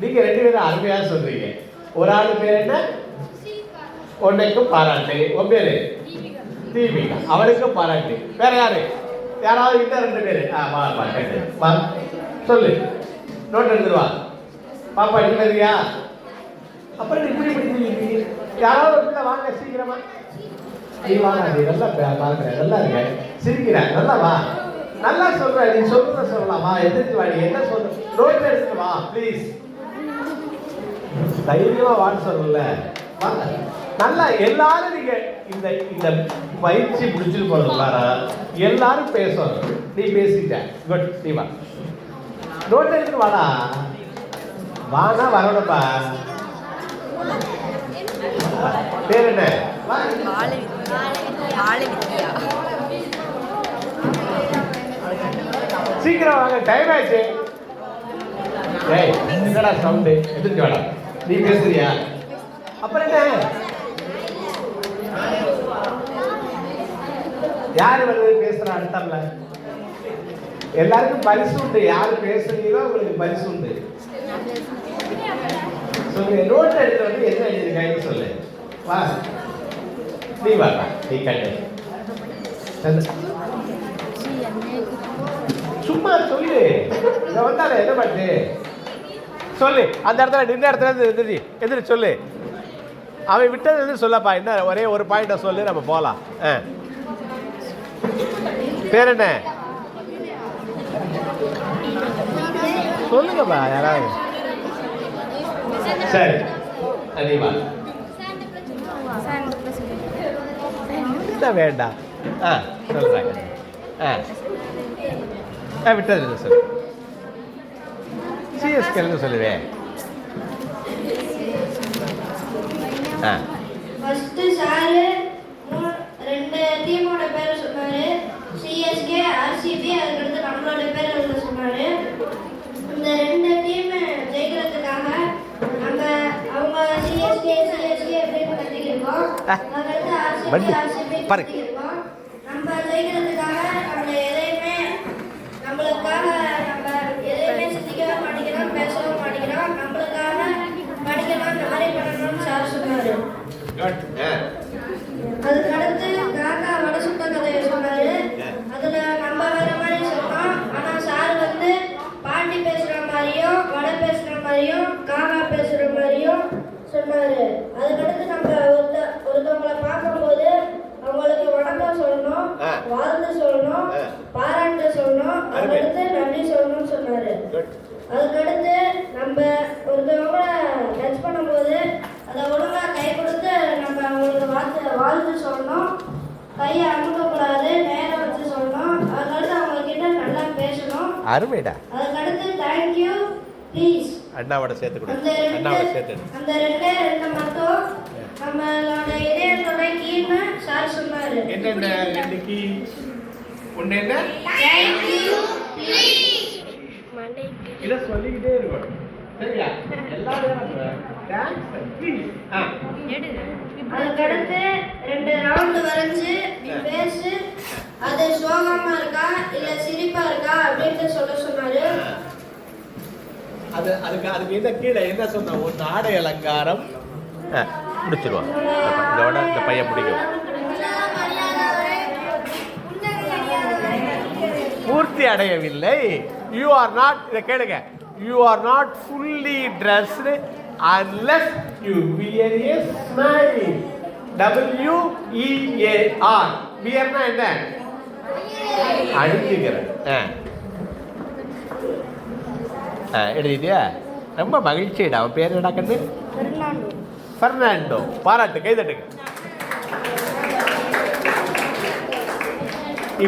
நீங்க 2 பேரும் அருமையா சொல்றீங்க. ஒரு ஆளு பேர் என்ன? உன்னைக்கும் பாராட்டு. உன் பேரு தீபிகா, அவனுக்கும் பாராட்டு. வேற யாரு? யாராவது இன்னும் 2 பேரு? வா சொல்லு, நோட் எடுத்துருவா. பாப்பா இல்லையா? அப்புறம் இப்படி இப்படி யாராவது ஒரு பிள்ளை வாங்க சீக்கிரமா. நீ வாங்க, நீ நல்லா பாருங்க, நல்லா இருக்க, சிரிக்கிற, நல்லா வா, நல்லா சொல்ற. நீ சொல்றத சொல்லலாமா? எதிர்த்து வா. நீ என்ன சொல்ற? நோட் எடுத்துட்டு வா ப்ளீஸ். தைரியமா வான்னு சொல்லல. வாங்க நல்லா. எல்லாரும் நீங்க இந்த இந்த பயிற்சி முடிச்சுட்டு போறதுக்குள்ளார எல்லாரும் பேசணும். நீ பேசிட்ட, குட். நீ வா, நோட் எடுத்துட்டு வாடா. வானா வரணும்பா. பேர் என்ன? சீக்கிரம் வாங்க, டைம் ஆயிடுச்சு. என்னடா சவுண்டு? எதிர்த்து வாடா. நீ பேசுறியா? அப்புறம் என்ன? யாரு பேசுற அடுத்தம்ல? எல்லாருக்கும் பரிசு உண்டு. யாரு பேசுறீங்களோ உங்களுக்கு பரிசு உண்டு. சொல்லு, நோட் எடுத்து என்ன எழுதிருக்காங்கன்னு சொல்லு. வா, நீ வா, நீ கட்டு. சும்மா சொல்லு. இங்க வந்தாலே என்ன பாட்டு சொல்லு. அந்த இடத்துல நின்ற இடத்துல எதிரி சொல்லு. அவன் விட்டது எது சொல்லப்பா. என்ன ஒரே ஒரு பாயிண்ட சொல்லு, நம்ம போலாம். பேர் என்ன? சொல்லுங்கப்பா யாராவது. சரி, அதிகமா வேண்டாம். சொல்றாங்க. விட்டது சொல்லு. சிஎஸ்கே சொல்லுவேன். ஃபர்ஸ்ட் சார் 2 டீமோட பேர் சொன்னாரு. சிஎஸ்கே, ஆர்சிபி, அதுக்கடுத்து நம்மளோட பேர் சொன்னாரு. இந்த 2 டீம் ஜெயிக்கிறதுக்காக அவங்க சிஎஸ்கே அப்படின்னு கட்டிக்கிருக்கோம். அதுக்கடுத்து ஆர்சிபி பாருங்க. சொன்னாரு. அதுக்கடுத்து நம்ம ஒருத்தவங்களை பார்க்கும்போது அவங்களுக்கு வணக்கம் சொல்லணும், வாழ்த்து சொல்லணும், பாராட்டு சொல்லணும், அதுக்கடுத்து நன்றி சொல்லணும்னு சொன்னாரு. அதுக்கடுத்து நம்ம ஒருத்தவங்கள டச் பண்ணும்போது அதை ஒழுங்கா கை கொடுத்து நம்ம அவங்களுக்கு வாழ்த்து சொல்லணும், கையை அமுக்கக்கூடாது, நேரம் வச்சு சொல்லணும். அதுக்கடுத்து அவங்க கிட்ட நல்லா பேசணும். அருமைடா. அதுக்கடுத்து தேங்க்யூ ப்ளீஸ் அண்ணாவோட சேர்த்து கொடு. அண்ணாவோட சேர்த்து அந்த ரெண்டு மட்டும் நம்மளோட இதயத்தோட கீழ்னு சார் சொன்னாரு. என்னென்ன ரெண்டு கீ? ஒன்று என்ன? Thank you please. இதை சொல்லிக்கிட்டே இருக்கணும். சரியா? எல்லாரும் தேங்க்ஸ் ப்ளீஸ். அதுக்கடுத்து 2 ரவுண்ட் வரைஞ்சு நீ பேசு, அது சோகமா இருக்கா இல்ல சிரிப்பா இருக்கா அப்படின்னு சொல்ல சொன்னாரு. அதுக்கு என்ன கீழே என்ன சொன்ன? ஒன்று ஆடை அலங்காரம் முடிச்சிருவான். இதோட இந்த பையன் பிடிக்கும். பூர்த்தி அடையவில்லை. யூ ஆர் நாட், இதை கேளுங்க, you are not fully dressed unless you wear a smile. WEAR. வியர்னா என்ன? அணிஞ்சுக்கிறேன். எழுதிட்டியா? ரொம்ப மகிழ்ச்சிடா. அவன் பேர் என்ன கண்ணு? ஃபெர்னாண்டோ. பாராட்டு, கைதட்டுங்க.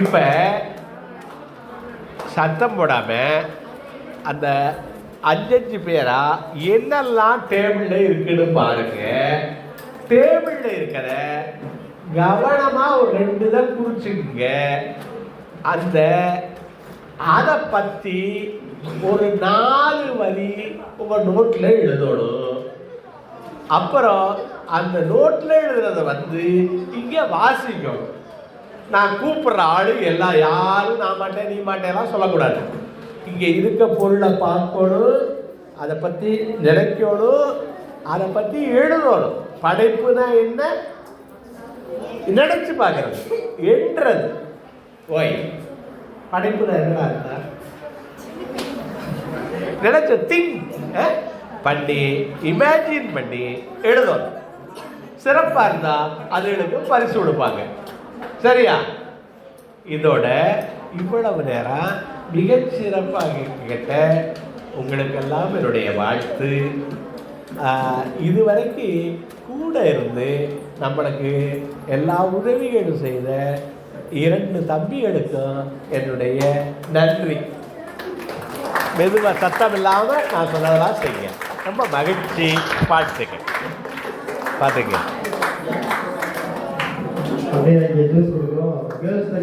இப்போ சத்தம் போடாம அந்த 5 பேரா என்னெல்லாம் டேபிளில் இருக்குன்னு பாருங்க. டேபிளில் இருக்கிற கவனமாக ஒரு 2 தான் குறிச்சுங்க. அதை பற்றி ஒரு 4 வரி உங்கள் நோட்டில் எழுதணும். அப்புறம் அந்த நோட்டில் எழுதுறத இங்கே வாசிக்கணும். நான் கூப்பிட்ற ஆள் எல்லாம் யாரும் நான் மாட்டேன் நீ மாட்டேன்லாம் சொல்லக்கூடாது. இங்கே இருக்க பொருளை பார்க்கணும், அதை பற்றி நினைக்கணும், அதை பற்றி எழுதணும். படைப்புனா என்ன? நினைச்சு பார்க்கறது, என்றது. ஓய், படைப்புனா என்ன? நினைச்ச திங்க் பண்ணி இமேஜின் பண்ணி எழுதணும். சிறப்பாக இருந்தால் அதுகளுக்கு பரிசு கொடுப்பாங்க. சரியா? இதோட இவ்வளவு நேரம் மிகச்சிறப்பாக கேட்ட உங்களுக்கெல்லாம் என்னுடைய வாழ்த்து. இதுவரைக்கும் கூட இருந்து நம்மளுக்கு எல்லா உதவிகளும் செய்த 2 தம்பிகளுக்கும் என்னுடைய நன்றி. மெதுவாக சத்தம் இல்லாமல் நான் சொன்னதெல்லாம் செய்யுங்க. ரொம்ப மகிழ்ச்சி. பார்த்துங்க பார்த்துங்க.